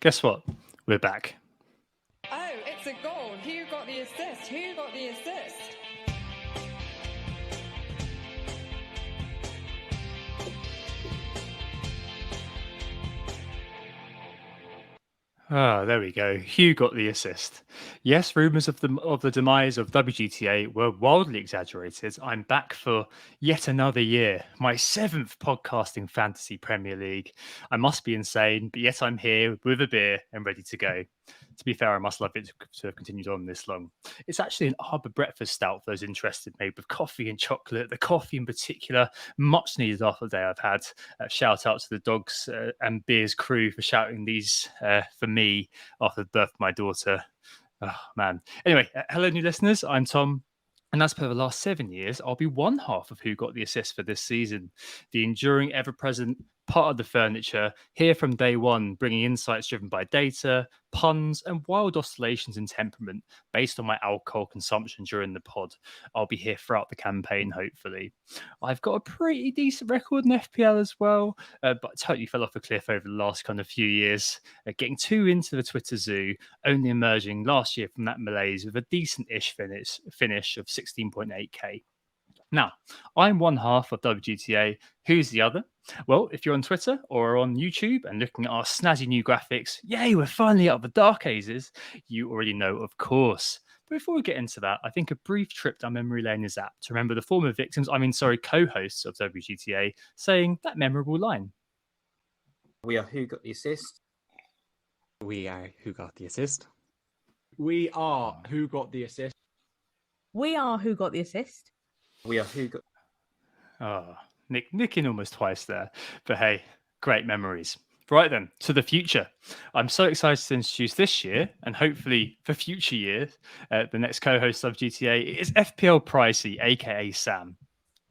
Guess what? We're back. Oh, it's a goal. Who got the assist? Who got the assist? Ah, there we go. Hugh got the assist. Yes, rumours of the demise of WGTA were wildly exaggerated. I'm back for yet another year, my 7th podcasting fantasy Premier League. I must be insane, but yet I'm here with a beer and ready to go. To be fair, I must love it to have continued on this long. It's actually an Arbor breakfast stout for those interested, made with coffee and chocolate. The coffee in particular, much needed after the day I've had. Shout out to the dogs and beers crew for shouting these for me after the birth of my daughter. Oh, man. Anyway, hello, new listeners. I'm Tom. And as per the last 7 years, I'll be one half of who got the assist for this season. The enduring, ever present part of the furniture, here from day one, bringing insights driven by data, puns, and wild oscillations in temperament based on my alcohol consumption during the pod. I'll be here throughout the campaign, hopefully. I've got a pretty decent record in FPL as well, but totally fell off a cliff over the last kind of few years, getting too into the Twitter zoo, only emerging last year from that malaise with a decent-ish finish of 16.8k. Now, I'm one half of WGTA. Who's the other? Well, if you're on Twitter or on YouTube and looking at our snazzy new graphics, yay, we're finally out of the dark ages, you already know, of course. But before we get into that, I think a brief trip down memory lane is apt to remember the former co-hosts of WGTA saying that memorable line. We are who got the assist. We are who got the assist. We are who got the assist. We are who got the assist. We are who got. Oh, nicking almost twice there. But hey, great memories. Right then, to the future. I'm so excited to introduce this year, and hopefully for future years, the next co-host of GTA is FPL Pricey, aka Sam.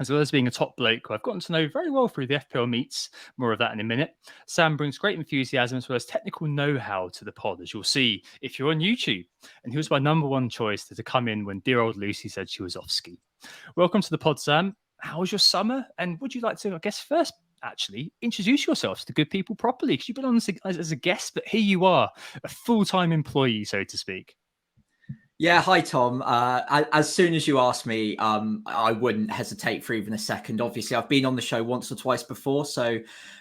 As well as being a top bloke who I've gotten to know very well through the FPL meets, more of that in a minute, Sam brings great enthusiasm as well as technical know-how to the pod, as you'll see if you're on YouTube. And he was my number one choice to come in when dear old Lucy said she was off ski. Welcome to the pod, Sam. How was your summer? And would you like to, I guess, first actually introduce yourselves to good people properly? Because you've been on as a guest, but here you are, a full-time employee, so to speak. Yeah, hi Tom. As soon as you asked me, I wouldn't hesitate for even a second. Obviously, I've been on the show once or twice before, so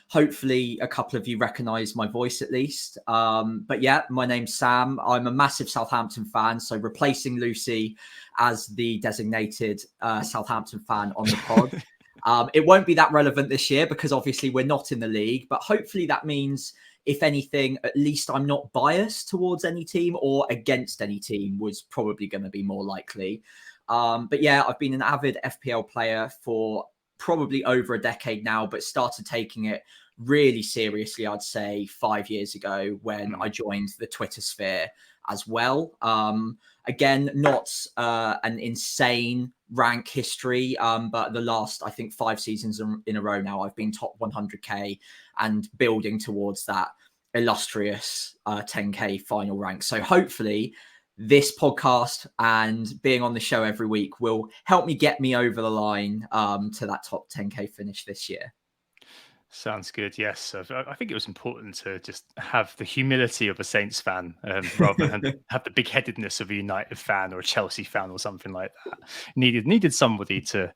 hopefully a couple of you recognise my voice at least. But yeah, my name's Sam. I'm a massive Southampton fan, so replacing Lucy as the designated Southampton fan on the pod. It won't be that relevant this year because obviously we're not in the league, but hopefully that means, if anything, at least I'm not biased towards any team or against any team was probably going to be more likely. But yeah, I've been an avid FPL player for probably over a decade now, but started taking it really seriously, I'd say 5 years ago when I joined the Twitter sphere as well. Again, not an insane rank history, but the last, I think, 5 seasons in a row now, I've been top 100k and building towards that illustrious 10k final rank. So hopefully this podcast and being on the show every week will help me get me over the line to that top 10k finish this year. Sounds good. Yes, I think it was important to just have the humility of a Saints fan rather than have the big-headedness of a United fan or a Chelsea fan or something like that. Needed somebody to,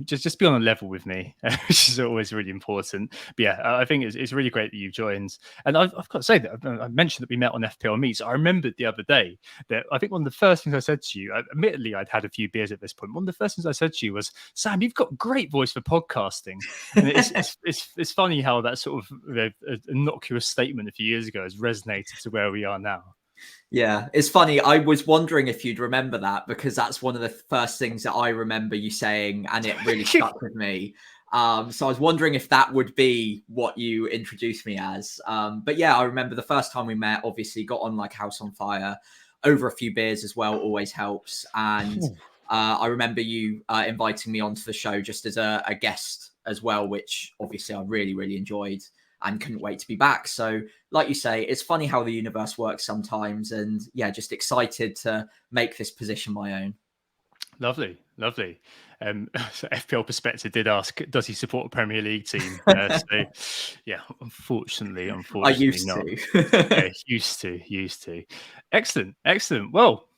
just be on a level with me, which is always really important. But yeah, I think it's really great that you've joined. And I've got to say that I mentioned that we met on FPL Meets. I remembered the other day that I think one of the first things I said to you, admittedly I'd had a few beers at this point. One of the first things I said to you was, "Sam, you've got a great voice for podcasting." And it's funny how that sort of innocuous statement a few years ago has resonated to where we are now. Yeah, it's funny. I was wondering if you'd remember that because that's one of the first things that I remember you saying, and it really stuck with me. So I was wondering if that would be what you introduced me as. But yeah, I remember the first time we met, obviously got on like house on fire, over a few beers as well, always helps. And I remember you inviting me onto the show just as a guest as well, which obviously I really, really enjoyed and couldn't wait to be back. So like you say, it's funny how the universe works sometimes. And yeah, just excited to make this position my own. Lovely, lovely. So FPL Perspective did ask, does he support a Premier League team? So, yeah, unfortunately, I unfortunately used not. to. Yeah, used to. Excellent, excellent. Well,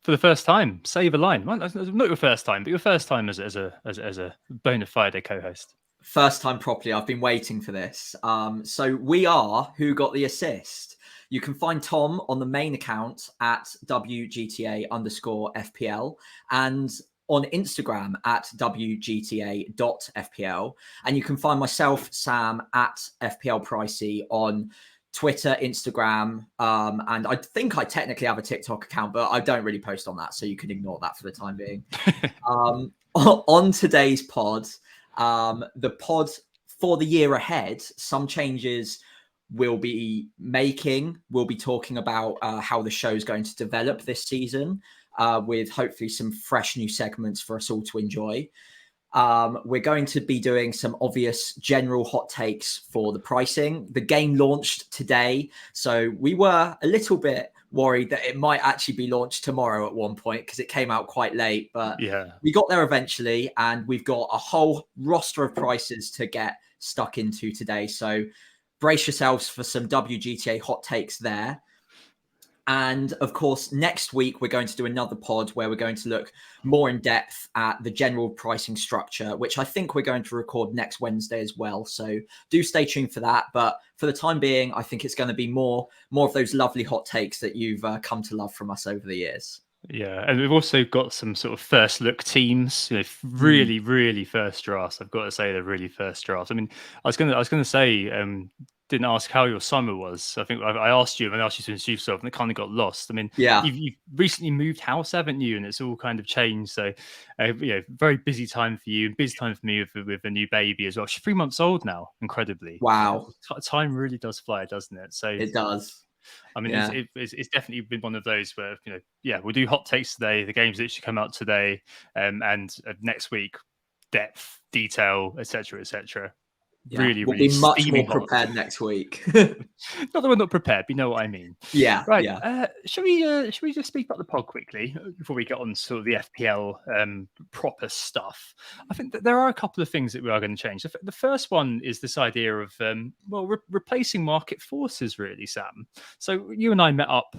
for the first time, save a line. Well, not your first time, but your first time as a bona fide co-host. First time properly. I've been waiting for this. So we are Who Got the Assist. You can find Tom on the main account at WGTA_FPL and on Instagram at WGTA.FPL. And you can find myself, Sam, at FPL Pricey on Twitter, Instagram, and I think I technically have a TikTok account, but I don't really post on that, so you can ignore that for the time being. On today's pod, the pod for the year ahead, some changes we'll be making. We'll be talking about how the show is going to develop this season, with hopefully some fresh new segments for us all to enjoy. We're going to be doing some obvious general hot takes for the pricing. The game launched today, so we were a little bit worried that it might actually be launched tomorrow at one point because it came out quite late, but Yeah. we got there eventually, and we've got a whole roster of prices to get stuck into today. So brace yourselves for some WGTA hot takes there. And of course, next week, we're going to do another pod where we're going to look more in depth at the general pricing structure, which I think we're going to record next Wednesday as well. So do stay tuned for that. But for the time being, I think it's going to be more of those lovely hot takes that you've come to love from us over the years. Yeah, and we've also got some sort of first look teams, really, really first drafts. I've got to say they're really first drafts. I mean, I was gonna say, didn't ask how your summer was. I think I asked you, and I asked you to introduce yourself, and it kind of got lost. I mean, Yeah. you've recently moved house, haven't you? And it's all kind of changed. So, very busy time for you, and busy time for me with a new baby as well. She's 3 months old now, incredibly. Wow. Time really does fly, doesn't it? So It does. I mean, Yeah. it's definitely been one of those where we'll do hot takes today. The games literally come out today, and next week, depth, detail, etc., etc. Yeah. Really, We'll really be much more steaming hot. prepared next week. Not that we're not prepared, but you know what I mean. Yeah. Right. Yeah. Shall we just speak about the pod quickly before we get on to sort of the FPL proper stuff? I think that there are a couple of things that we are going to change. The first one is this idea of replacing market forces, really, Sam. So you and I met up,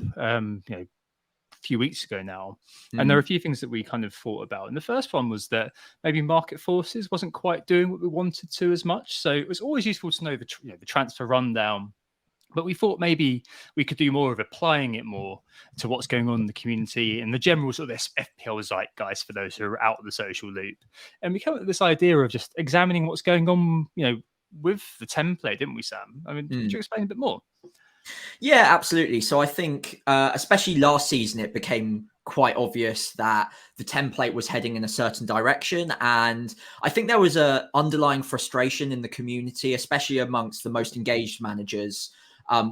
a few weeks ago now, and there are a few things that we kind of thought about. And the first one was that maybe market forces wasn't quite doing what we wanted to as much. So it was always useful to know the transfer rundown, but we thought maybe we could do more of applying it more to what's going on in the community and the general sort of FPL zeitgeist for those who are out of the social loop. And we came up with this idea of just examining what's going on, with the template, didn't we, Sam? I mean, could you explain a bit more? Yeah, absolutely. So I think, especially last season, it became quite obvious that the template was heading in a certain direction. And I think there was a underlying frustration in the community, especially amongst the most engaged managers,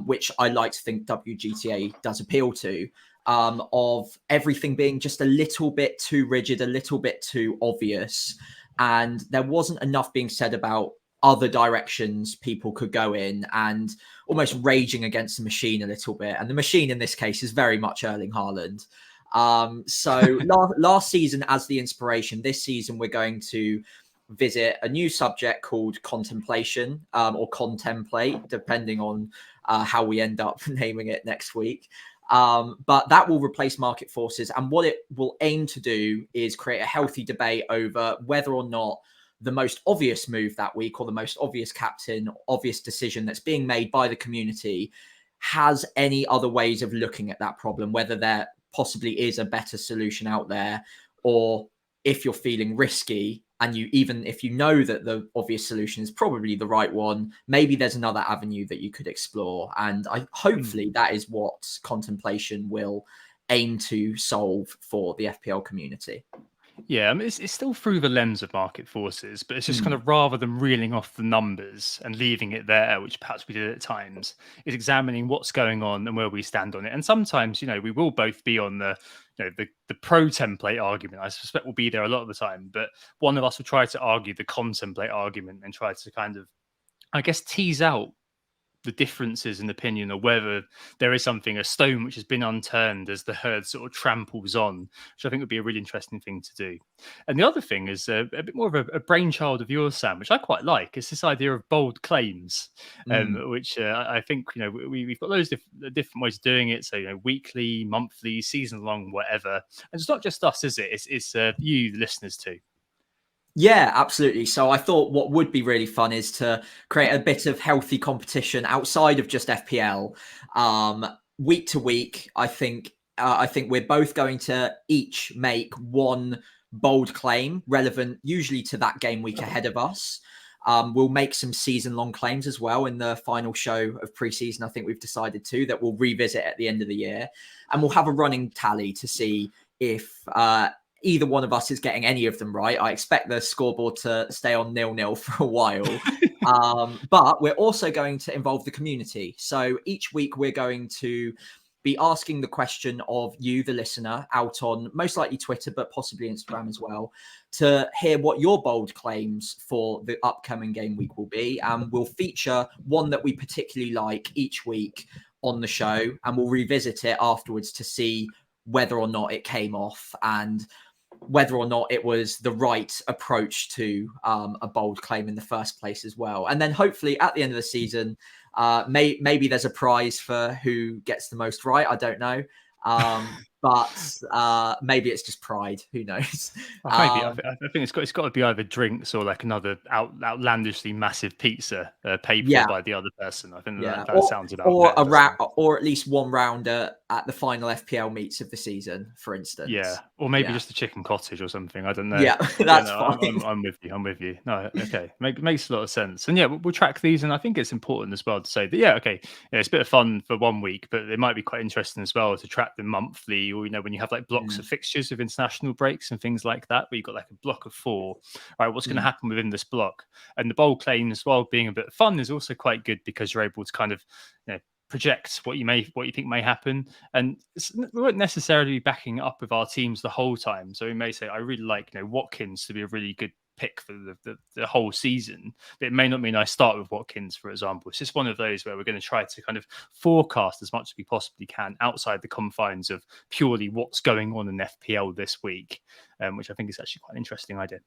which I like to think WGTA does appeal to, of everything being just a little bit too rigid, a little bit too obvious. And there wasn't enough being said about other directions people could go in, and almost raging against the machine a little bit. And the machine in this case is very much Erling Haaland. So last season, as the inspiration, this season we're going to visit a new subject called contemplation, or contemplate, depending on how we end up naming it next week. But that will replace market forces. And what it will aim to do is create a healthy debate over whether or not the most obvious move that week, or the most obvious captain, obvious decision that's being made by the community, has any other ways of looking at that problem, whether there possibly is a better solution out there, or if you're feeling risky and even if you know that the obvious solution is probably the right one, maybe there's another avenue that you could explore. And hopefully that is what contemplation will aim to solve for the FPL community. Yeah, I mean, it's still through the lens of market forces, but it's just kind of, rather than reeling off the numbers and leaving it there, which perhaps we did at times, is examining what's going on and where we stand on it. And sometimes, we will both be on the pro template argument. I suspect we'll be there a lot of the time, but one of us will try to argue the contemplate argument and try to kind of, I guess, tease out the differences in opinion, or whether there is something, a stone which has been unturned as the herd sort of tramples on, which I think would be a really interesting thing to do. And the other thing is a bit more of a brainchild of yours, Sam, which I quite like. It's this idea of bold claims, which I think, we've got loads of different ways of doing it. So, weekly, monthly, season long, whatever. And it's not just us, is it? It's you, the listeners, too. Yeah, absolutely. So I thought what would be really fun is to create a bit of healthy competition outside of just FPL, week to week. I think we're both going to each make one bold claim relevant, usually to that game week ahead of us. We'll make some season-long claims as well in the final show of preseason. I think we've decided that we'll revisit at the end of the year, and we'll have a running tally to see if either one of us is getting any of them right. I expect the scoreboard to stay on 0-0 for a while. But we're also going to involve the community. So each week we're going to be asking the question of you, the listener, out on most likely Twitter, but possibly Instagram as well, to hear what your bold claims for the upcoming game week will be. And we'll feature one that we particularly like each week on the show, and we'll revisit it afterwards to see whether or not it came off and whether or not it was the right approach to a bold claim in the first place as well. And then hopefully at the end of the season, maybe there's a prize for who gets the most right. I don't know. But maybe it's just pride. Who knows? Maybe I think it's got to be either drinks or like another outlandishly massive pizza paid for by the other person. I think that sounds about or at least one rounder at the final FPL meets of the season, for instance. Yeah, or maybe just a chicken cottage or something. I don't know. Yeah, that's fine. I'm with you. I'm with you. No, okay, makes a lot of sense. And yeah, we'll track these, and I think it's important as well to say that it's a bit of fun for 1 week, but it might be quite interesting as well to track them monthly, or when you have like blocks of fixtures of international breaks and things like that, where you've got like a block of 4. Right, what's going to happen within this block? And the bold claim as well, being a bit of fun, is also quite good because you're able to kind of project what you think may happen, and we won't necessarily be backing up with our teams the whole time. So we may say, I really like Watkins to be a really good pick for the whole season, but it may not mean I start with Watkins, for example. It's just one of those where we're going to try to kind of forecast as much as we possibly can outside the confines of purely what's going on in FPL this week, which I think is actually quite an interesting idea.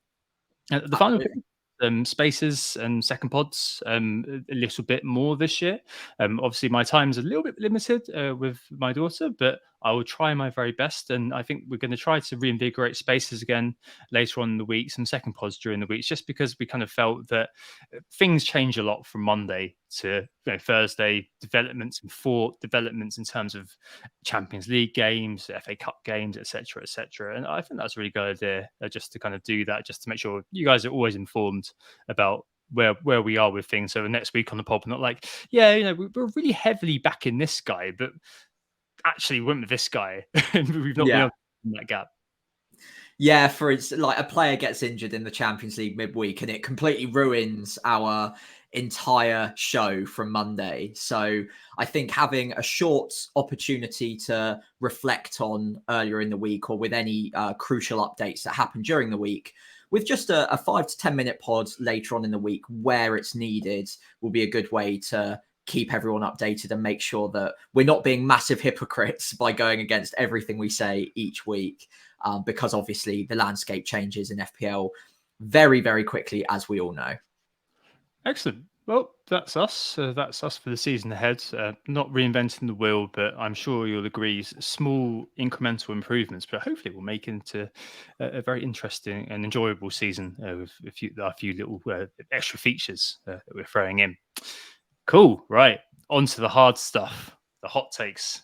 The final spaces and second pods a little bit more this year. Obviously my time's a little bit limited with my daughter, but I will try my very best, and I think we're going to try to reinvigorate spaces again later on in the week, some second pods during the weeks, just because we kind of felt that things change a lot from Monday to Thursday. Developments in terms of Champions League games, FA Cup games, etc., and I think that's a really good idea, just to kind of do that, just to make sure you guys are always informed about where we are with things. So the next week on the pod, we're not like, we're really heavily backing this guy, but actually went with this guy and we've not been able to fill that gap. Yeah, for instance, like a player gets injured in the Champions League midweek and it completely ruins our entire show from Monday. So I think having a short opportunity to reflect on earlier in the week, or with any crucial updates that happen during the week, with just a 5 to 10 minute pod later on in the week where it's needed, will be a good way to keep everyone updated and make sure that we're not being massive hypocrites by going against everything we say each week, because obviously the landscape changes in FPL very, very quickly, as we all know. Excellent. Well, that's us. That's us for the season ahead. Not reinventing the wheel, but I'm sure you'll agree, small incremental improvements, but hopefully we'll make into a very interesting and enjoyable season with a few little extra features that we're throwing in. Cool. Right. On to the hard stuff, the hot takes.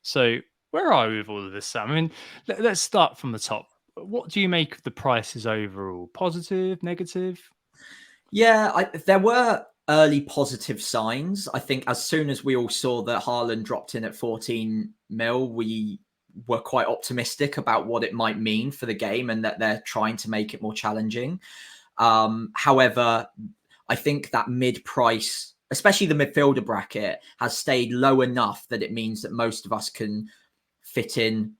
So where are we with all of this, Sam? I mean, let's start from the top. What do you make of the prices overall? Positive, negative? Yeah, there were early positive signs. I think as soon as we all saw that Haaland dropped in at 14 mil, we were quite optimistic about what it might mean for the game and that they're trying to make it more challenging. However, I think that mid-price, especially the midfielder bracket, has stayed low enough that it means that most of us can fit in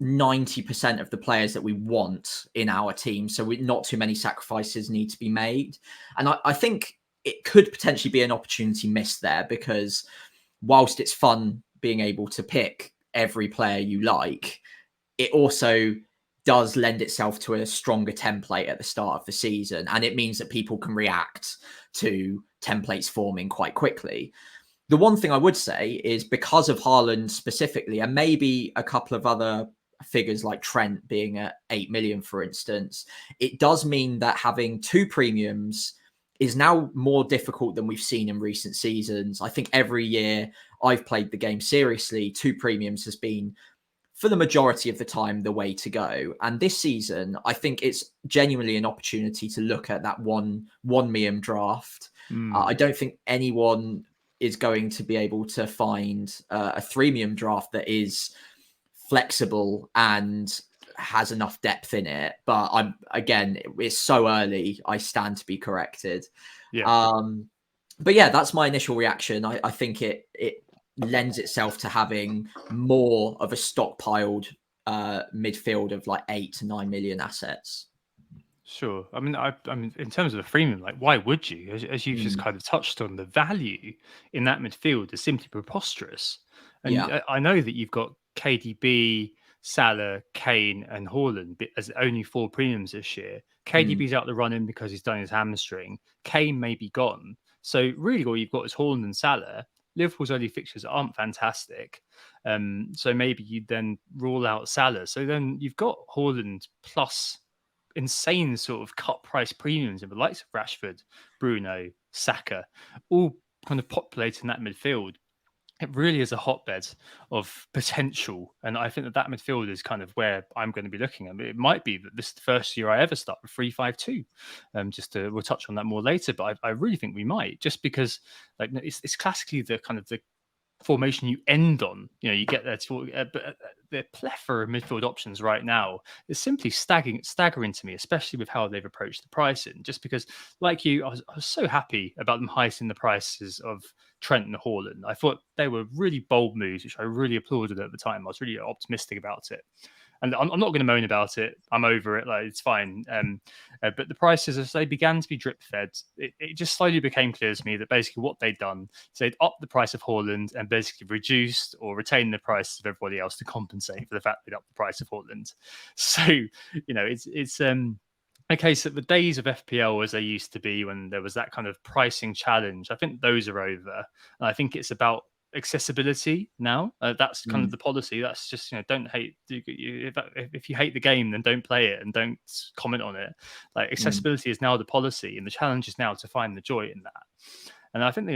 90% of the players that we want in our team. So not too many sacrifices need to be made. And I think it could potentially be an opportunity missed there, because whilst it's fun being able to pick every player you like, it also does lend itself to a stronger template at the start of the season. And it means that people can react to templates forming quite quickly. The one thing I would say is, because of Haaland specifically, and maybe a couple of other figures like Trent being at 8 million, for instance, it does mean that having 2 premiums is now more difficult than we've seen in recent seasons. I think every year I've played the game seriously, 2 premiums has been, for the majority of the time, the way to go. And this season, I think it's genuinely an opportunity to look at that one million draft. I don't think anyone is going to be able to find a 3 draft that is flexible and has enough depth in it. But it's so early. I stand to be corrected. Yeah. But yeah, that's my initial reaction. I think it lends itself to having more of a stockpiled midfield of like 8 to 9 million assets. Sure. I mean, in terms of a freemium, like, why would you? As you've just kind of touched on, the value in that midfield is simply preposterous. And Yeah. I know that you've got KDB, Salah, Kane, and Haaland as only 4 premiums this year. KDB's out the running because he's done his hamstring. Kane may be gone. So really, all you've got is Haaland and Salah. Liverpool's early fixtures aren't fantastic. So maybe you then rule out Salah. So then you've got Haaland plus insane sort of cut price premiums in the likes of Rashford, Bruno, Saka, all kind of populating that midfield. It really is a hotbed of potential. And I think that midfield is kind of where I'm going to be looking. I mean, it might be that this is the first year I ever start with 3-5-2. We'll touch on that more later, but I really think we might, just because like it's classically the kind of the formation you end on. You get there but the plethora of midfield options right now is simply staggering to me, especially with how they've approached the pricing. Just because, like you, I was so happy about them heightening the prices of Trent and Haaland. I thought they were really bold moves, which I really applauded at the time. I was really optimistic about it. And I'm not going to moan about it. I'm over it. Like, it's fine. But the prices, as they began to be drip fed, it just slowly became clear to me that basically what they'd done is they'd upped the price of Haaland and basically reduced or retained the price of everybody else to compensate for the fact they'd upped the price of Haaland. So, it's a case that the days of FPL as they used to be, when there was that kind of pricing challenge, I think those are over. And I think it's about accessibility now. That's kind of the policy. That's just, don't hate. If you hate the game, then don't play it and don't comment on it. Like, accessibility is now the policy, and the challenge is now to find the joy in that. And I think,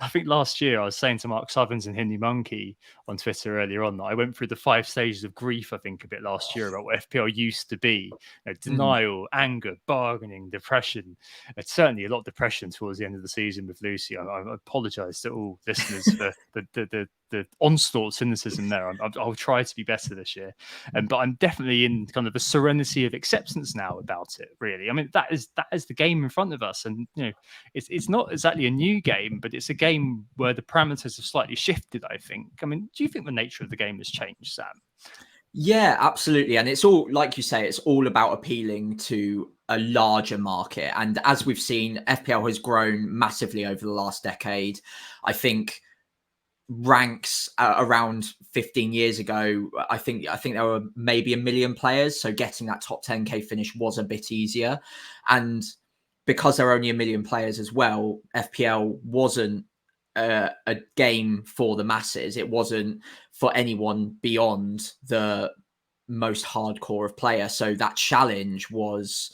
I think last year I was saying to Mark Southerns and Hindi Monkey on Twitter earlier on that I went through the 5 stages of grief, I think, a bit last year about what FPL used to be. Denial, anger, bargaining, depression. It's certainly a lot of depression towards the end of the season with Lucy. I apologise to all listeners for the onslaught cynicism there. I'll try to be better this year. But I'm definitely in kind of a serenity of acceptance now about it, really. I mean, that is the game in front of us. And, it's not exactly a new game, but it's a game where the parameters have slightly shifted, I think. I mean, do you think the nature of the game has changed, Sam? Yeah, absolutely. And it's all, like you say, it's all about appealing to a larger market. And as we've seen, FPL has grown massively over the last decade. I think ranks around 15 years ago, I think there were maybe 1 million players. So getting that top 10K finish was a bit easier. And because there are only 1 million players as well, FPL wasn't a game for the masses. It wasn't for anyone beyond the most hardcore of player. So that challenge was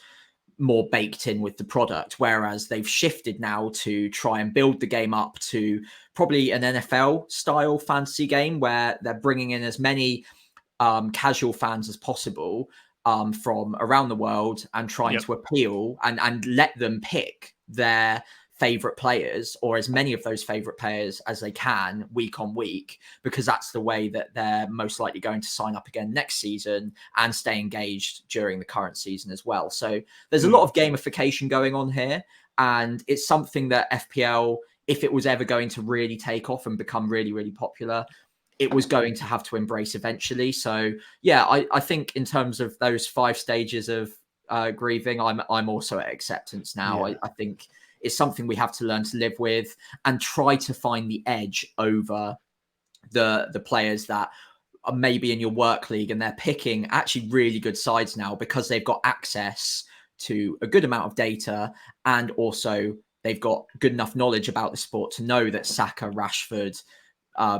more baked in with the product, whereas they've shifted now to try and build the game up to probably an NFL style fantasy game, where they're bringing in as many casual fans as possible from around the world and trying to appeal and let them pick their favorite players, or as many of those favorite players as they can week on week, because that's the way that they're most likely going to sign up again next season and stay engaged during the current season as well. So there's a lot of gamification going on here, and it's something that FPL, if it was ever going to really take off and become really, really popular, it was going to have to embrace eventually. So yeah, I think in terms of those 5 stages of grieving, I'm also at acceptance now. I think is something we have to learn to live with and try to find the edge over the players that are maybe in your work league and they're picking actually really good sides now because they've got access to a good amount of data, and also they've got good enough knowledge about the sport to know that Saka, Rashford,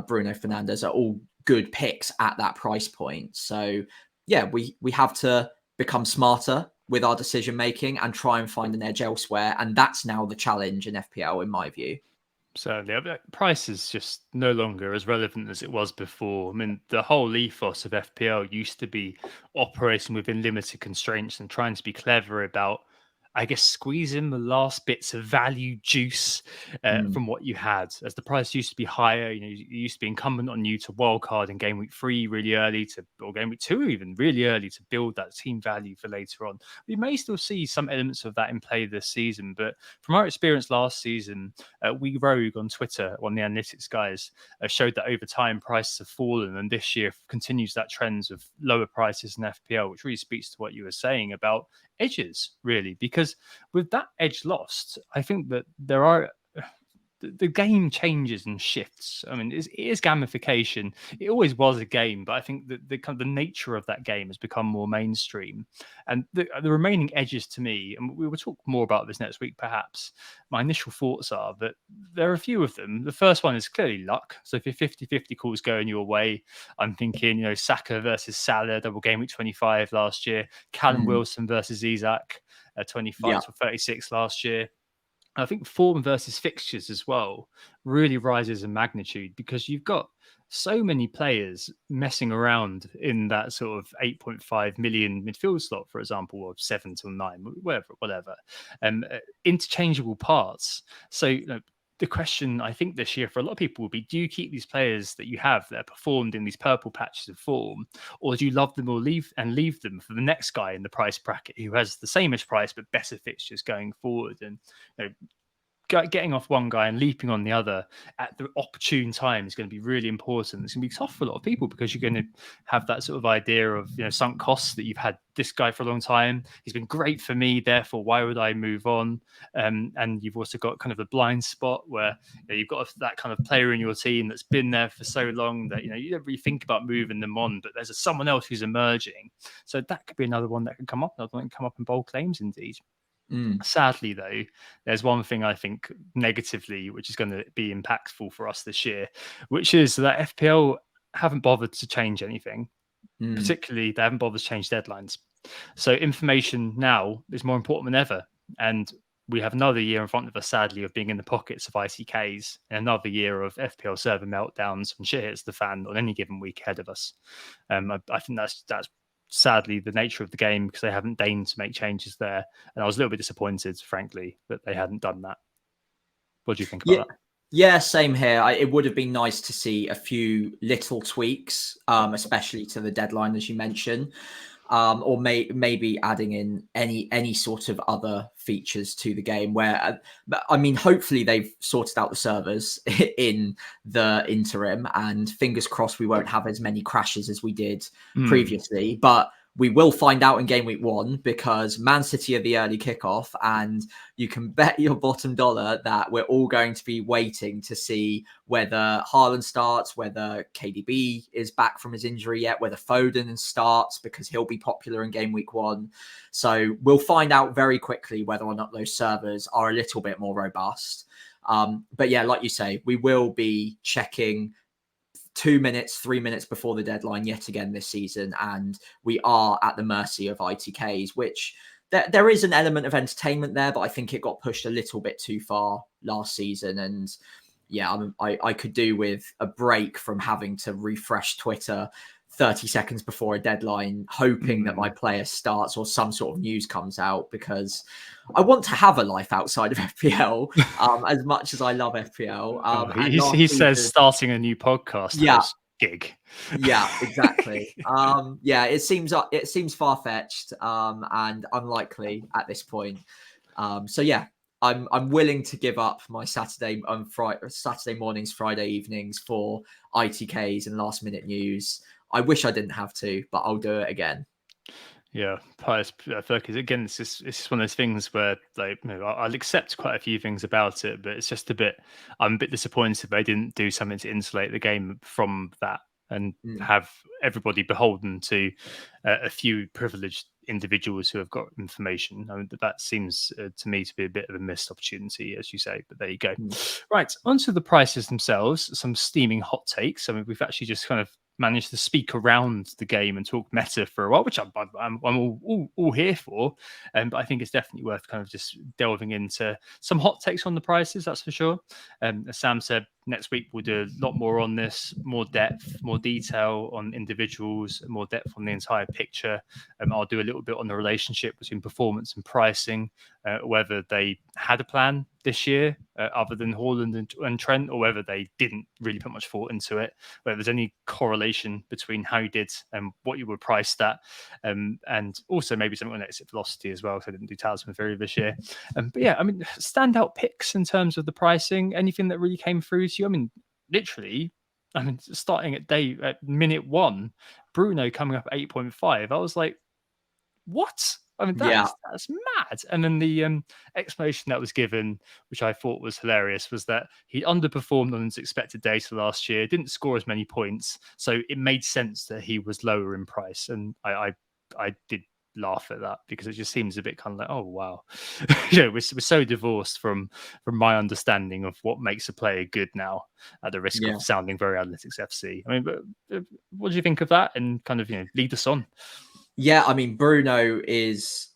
Bruno Fernandes are all good picks at that price point. So yeah, we have to become smarter with our decision making and try and find an edge elsewhere. And that's now the challenge in FPL, in my view. Certainly, price is just no longer as relevant as it was before. I mean, the whole ethos of FPL used to be operating within limited constraints and trying to be clever about, I guess, squeezing the last bits of value juice from what you had. As the price used to be higher, it used to be incumbent on you to wildcard in game week 3 really early or game week 2 even really early to build that team value for later on. We may still see some elements of that in play this season, but from our experience last season, we Rogue on Twitter, one of the analytics guys, showed that over time prices have fallen, and this year continues that trend of lower prices in FPL, which really speaks to what you were saying about edges, really, because with that edge lost, I think that there are the game changes and shifts. I mean, it is gamification. It always was a game, but I think that the nature of that game has become more mainstream. And the remaining edges to me, and we will talk more about this next week, perhaps. My initial thoughts are that there are a few of them. The first one is clearly luck. So if your 50-50 calls going your way, I'm thinking, Saka versus Salah, double game week 25 last year, Callum Wilson versus Isaac, 25 to 36 last year. I think form versus fixtures as well really rises in magnitude because you've got so many players messing around in that sort of 8.5 million midfield slot, for example, or 7 to 9, whatever, interchangeable parts. So, the question I think this year for a lot of people will be, do you keep these players that you have that are performed in these purple patches of form, or do you love them or leave them for the next guy in the price bracket who has the same-ish price but better fixtures going forward? And getting off one guy and leaping on the other at the opportune time is going to be really important. It's going to be tough for a lot of people because you're going to have that sort of idea of sunk costs, that you've had this guy for a long time. He's been great for me, therefore why would I move on? And you've also got kind of a blind spot where you've got that kind of player in your team that's been there for so long that you don't really think about moving them on, but there's someone else who's emerging. So that could be another one that can come up. Another one that can come up in bold claims indeed. Sadly, though, there's one thing I think negatively, which is going to be impactful for us this year, which is that FPL haven't bothered to change anything. Particularly, they haven't bothered to change deadlines. So information now is more important than ever. And we have another year in front of us, sadly, of being in the pockets of ICKs, and another year of FPL server meltdowns when shit hits the fan on any given week ahead of us. I think that's sadly the nature of the game, because they haven't deigned to make changes there, and I was a little bit disappointed, frankly, that they hadn't done that. What do you think about that? Yeah, same here. It would have been nice to see a few little tweaks, especially to the deadline, as you mentioned, or maybe adding in any sort of other features to the game where, I mean, hopefully they've sorted out the servers in the interim, and fingers crossed we won't have as many crashes as we did previously. But we will find out in game week 1, because Man City are the early kickoff, and you can bet your bottom dollar that we're all going to be waiting to see whether Haaland starts, whether KDB is back from his injury yet, whether Foden starts, because he'll be popular in game week 1. So we'll find out very quickly whether or not those servers are a little bit more robust. But yeah, like you say, we will be checking 2 minutes, 3 minutes before the deadline yet again this season, and we are at the mercy of ITKs, which there is an element of entertainment there, but I think it got pushed a little bit too far last season. And yeah, I could do with a break from having to refresh Twitter 30 seconds before a deadline, hoping that my player starts or some sort of news comes out, because I want to have a life outside of FPL as much as I love FPL. He says starting a new podcast gig. Yeah, exactly. Yeah, it seems far-fetched and unlikely at this point. So yeah, I'm willing to give up my Saturday mornings, Friday evenings for ITKs and last minute news. I wish I didn't have to, but I'll do it again. Yeah, pious focus. Again, it's just one of those things where, like, I'll accept quite a few things about it, but it's just a bit. I'm a bit disappointed they didn't do something to insulate the game from that and Mm. have everybody beholden to a few privileged individuals who have got information. I mean, that seems to me to be a bit of a missed opportunity, as you say. But there you go. Right, onto the prices themselves. Some steaming hot takes. I mean, we've actually just kind of managed to speak around the game and talk meta for a while, which I'm all here for. But I think it's definitely worth kind of just delving into some hot takes on the prices, that's for sure. As Sam said, next week we'll do a lot more on this, more depth, more detail on individuals, more depth on the entire picture. I'll do a little bit on the relationship between performance and pricing, whether they had a plan this year other than Haaland and Trent, or whether they didn't really put much thought into it, whether there's any correlation between how you did and what you were priced at, and also maybe something on exit velocity as well, so I didn't do talisman theory this year. But yeah, I mean, standout picks in terms of the pricing, anything that really came through to you? I mean, literally, I mean, starting at minute one, Bruno coming up at 8.5. I was like, what? I mean, Yeah. that's mad. And then the explanation that was given, which I thought was hilarious, was that he underperformed on his expected data last year, didn't score as many points, so it made sense that he was lower in price. And I did laugh at that because it just seems a bit kind of like, oh wow, we're so divorced from my understanding of what makes a player good now, at the risk Yeah. of sounding very analytics FC. I mean, but what do you think of that? And kind of lead us on. Yeah, I mean, Bruno is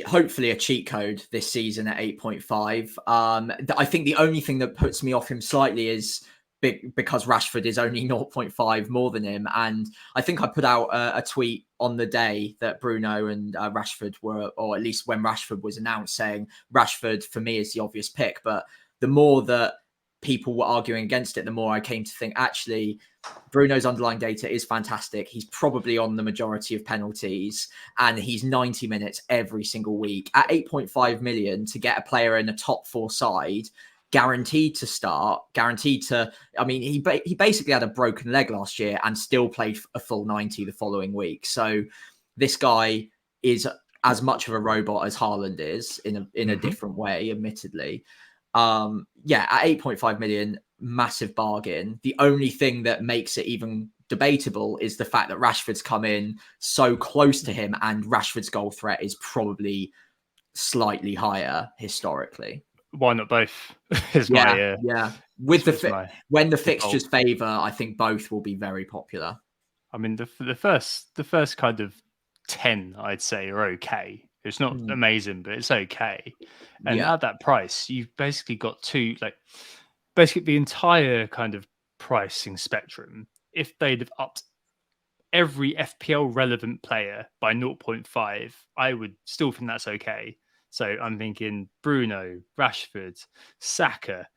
hopefully a cheat code this season at 8.5. I think the only thing that puts me off him slightly is because Rashford is only 0.5 more than him. And I think I put out a tweet on the day that Bruno and Rashford were, or at least when Rashford was announced, saying Rashford for me is the obvious pick. But the more that people were arguing against it, the more I came to think, actually, Bruno's underlying data is fantastic. He's probably on the majority of penalties and he's 90 minutes every single week at 8.5 million to get a player in a top four side, guaranteed to start, guaranteed to, I mean, he basically had a broken leg last year and still played a full 90 the following week. So this guy is as much of a robot as Haaland is in a different way, admittedly. Yeah, at 8.5 million, massive bargain. The only thing that makes it even debatable is the fact that Rashford's come in so close to him and Rashford's goal threat is probably slightly higher historically. Why not both? Is Yeah. With when the fixtures favour, I think both will be very popular. I mean, the first kind of 10, I'd say, are okay. It's not amazing, but it's okay. And at that price, you've basically got basically the entire kind of pricing spectrum. If they'd have upped every FPL relevant player by 0.5, I would still think that's okay. So I'm thinking Bruno, Rashford, Saka,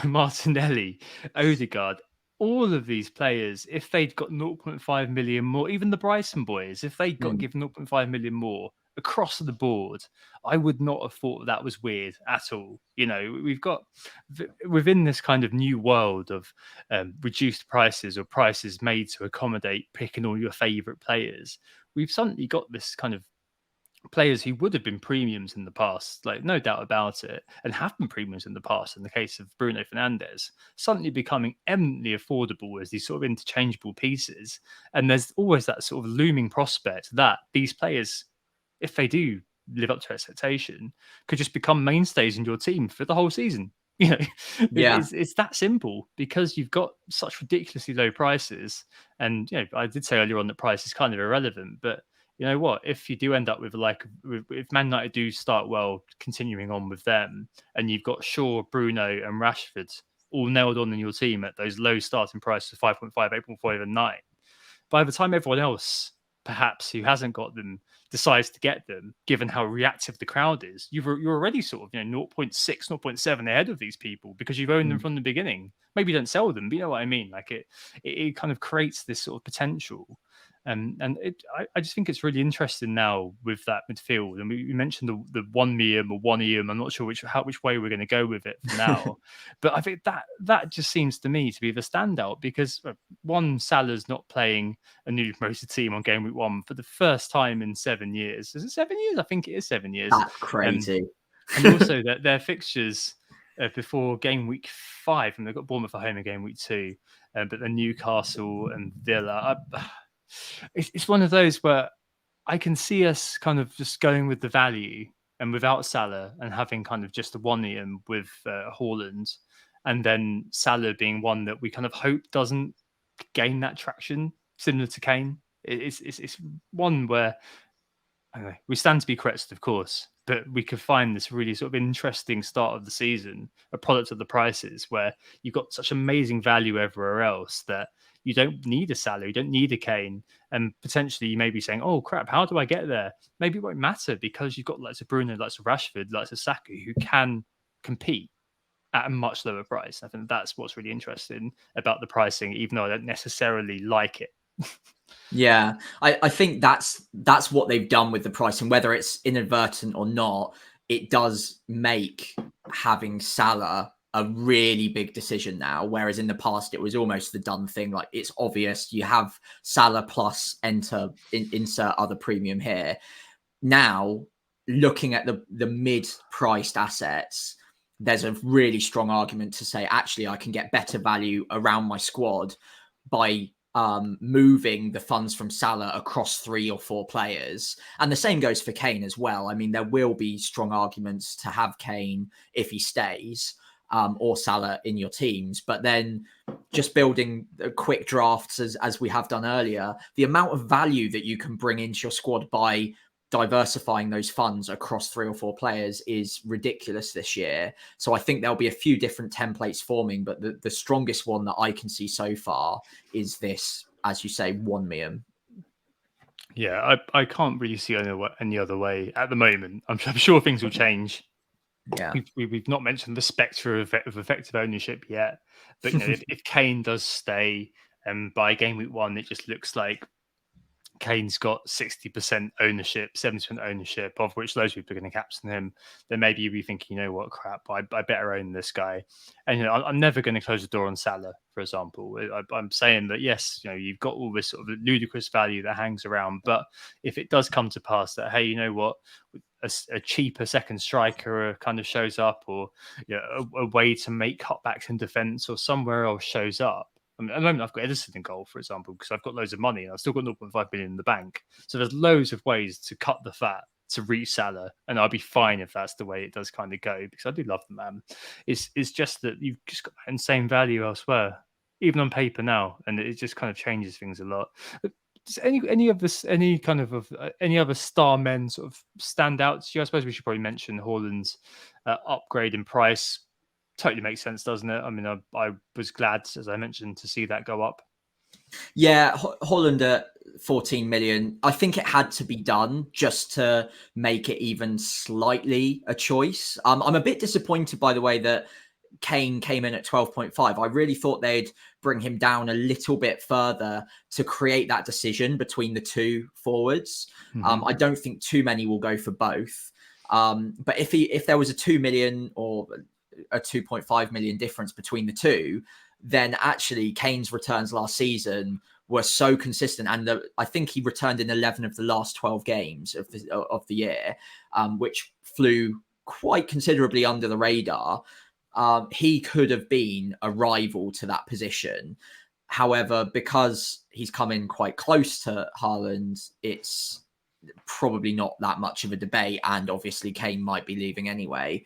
Martinelli, Odegaard, all of these players, if they'd got 0.5 million more, even the Bryson boys, if they got given 0.5 million more across the board, I would not have thought that was weird at all. We've got within this kind of new world of reduced prices or prices made to accommodate picking all your favorite players. We've suddenly got this kind of players who would have been premiums in the past, like no doubt about it, and have been premiums in the past in the case of Bruno Fernandes, suddenly becoming eminently affordable as these sort of interchangeable pieces. And there's always that sort of looming prospect that these players, if they do live up to expectation, could just become mainstays in your team for the whole season. It's that simple because you've got such ridiculously low prices. And I did say earlier on that price is kind of irrelevant, but you know what? If you do end up with if Man United do start well, continuing on with them, and you've got Shaw, Bruno, and Rashford all nailed on in your team at those low starting prices of 5.5, 8.5, and 9, by the time everyone else, perhaps who hasn't got them, decides to get them, given how reactive the crowd is, you're already sort of 0.6, 0.7 ahead of these people because you've owned them from the beginning. Maybe you don't sell them, but you know what I mean. Like it kind of creates this sort of potential. I just think it's really interesting now with that midfield. And we mentioned the 1 million or 1 EM. I'm not sure which way we're going to go with it for now, but I think that just seems to me to be the standout because one, Salah's not playing a newly promoted team on game week 1 for the first time in 7 years. Is it 7 years? I think it is 7 years. That's crazy. And also their fixtures before game week 5, and they've got Bournemouth at home in game week 2, but then Newcastle and Villa. It's one of those where I can see us kind of just going with the value and without Salah, and having kind of just a 1 million with Haaland, and then Salah being one that we kind of hope doesn't gain that traction, similar to Kane. It's one where anyway, we stand to be corrected, of course, but we could find this really sort of interesting start of the season, a product of the prices, where you've got such amazing value everywhere else that you don't need a Salah, you don't need a Kane, and potentially you may be saying, "Oh crap, how do I get there?" Maybe it won't matter because you've got lots of Bruno, lots of Rashford, lots of Saka who can compete at a much lower price. I think that's what's really interesting about the pricing, even though I don't necessarily like it. Yeah, I think that's what they've done with the pricing, whether it's inadvertent or not. It does make having Salah a really big decision now, whereas in the past it was almost the done thing. Like, it's obvious you have Salah plus insert other premium here. Now, looking at the mid-priced assets, there's a really strong argument to say, actually, I can get better value around my squad by moving the funds from Salah across 3 or 4 players. And the same goes for Kane as well. I mean, there will be strong arguments to have Kane if he stays, or Salah in your teams. But then just building quick drafts, as we have done earlier, the amount of value that you can bring into your squad by diversifying those funds across 3 or 4 players is ridiculous this year. So I think there'll be a few different templates forming, but the strongest one that I can see so far is this, as you say, 1 million. Yeah, I can't really see any other way at the moment. I'm sure things will change. Yeah, we've not mentioned the spectre of effective ownership yet, but if Kane does stay, and by game week 1 it just looks like Kane's got 60% ownership, 70% ownership, of which loads of people are going to captain him, then maybe you'll be thinking, you know what, crap, I better own this guy. And I'm never going to close the door on Salah, for example. I'm saying that, yes, you've got all this sort of ludicrous value that hangs around, but if it does come to pass that, hey, you know what, a cheaper second striker kind of shows up, or a way to make cutbacks in defence or somewhere else shows up. I mean, at the moment, I've got Edison in goal, for example, because I've got loads of money and I've still got 0.5 billion in the bank. So there's loads of ways to cut the fat to reach Salah, and I'll be fine if that's the way it does kind of go, because I do love the man. It's just that you've just got insane value elsewhere, even on paper now, and it just kind of changes things a lot. Does any other star men sort of stand out to you? I suppose we should probably mention Haaland's upgrade in price. Totally makes sense, doesn't it? I mean, I was glad, as I mentioned, to see that go up. Yeah, Haaland at 14 million. I think it had to be done just to make it even slightly a choice. I'm a bit disappointed by the way that Kane came in at 12.5. I really thought they'd bring him down a little bit further to create that decision between the 2 forwards. Mm-hmm. I don't think too many will go for both. But if there was a 2 million or a 2.5 million difference between the 2, then actually Kane's returns last season were so consistent, and I think he returned in 11 of the last 12 games of the year, which flew quite considerably under the radar. He could have been a rival to that position. However, because he's come in quite close to Haaland, it's probably not that much of a debate, and obviously Kane might be leaving anyway.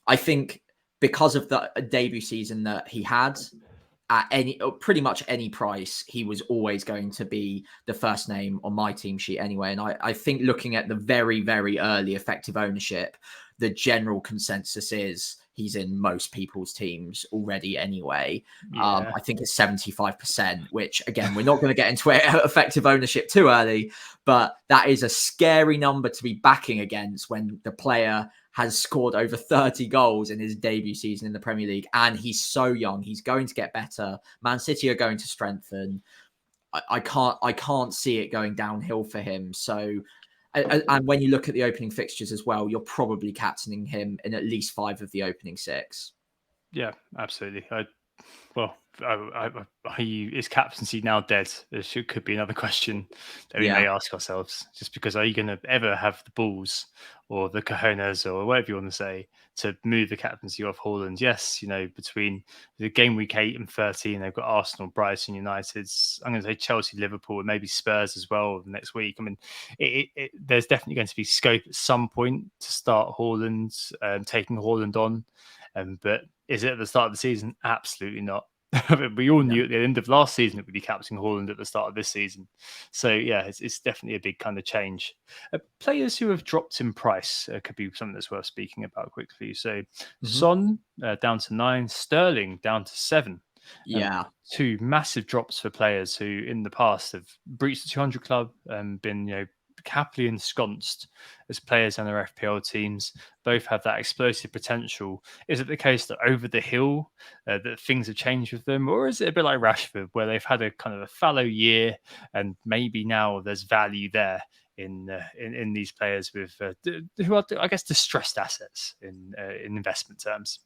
I think because of the debut season that he had, at pretty much any price, he was always going to be the first name on my team sheet anyway. And I think looking at the very, very early effective ownership, the general consensus is he's in most people's teams already anyway. Yeah. I think it's 75%, which again, we're not going to get into effective ownership too early, but that is a scary number to be backing against when the player has scored over 30 goals in his debut season in the Premier League, and he's so young. He's going to get better. Man City are going to strengthen. I can't see it going downhill for him. So, and when you look at the opening fixtures as well, you're probably captaining him in at least 5 of the opening 6. Yeah, absolutely. well, is captaincy now dead? Could be another question that we may ask ourselves. Just because, are you going to ever have the balls or the cojones or whatever you want to say to move the captaincy off Haaland? Yes, between the game week 8 and 13, they've got Arsenal, Brighton, United. I'm going to say Chelsea, Liverpool, and maybe Spurs as well next week. I mean, there's definitely going to be scope at some point to start Haaland, taking Haaland on. But is it at the start of the season? Absolutely not. We all knew at the end of last season it would be captaining Haaland at the start of this season. So yeah, it's definitely a big kind of change. Players who have dropped in price could be something that's worth speaking about quickly. So Son down to 9, Sterling down to 7. Two massive drops for players who in the past have breached the 200 club and been happily ensconced as players in their FPL teams. Both have that explosive potential. Is it the case that over the hill that things have changed with them, or is it a bit like Rashford where they've had a kind of a fallow year and maybe now there's value there in these players with who are, I guess, distressed assets in investment terms?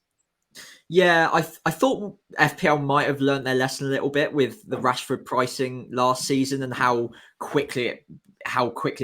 Yeah, I thought FPL might have learned their lesson a little bit with the Rashford pricing last season and how quickly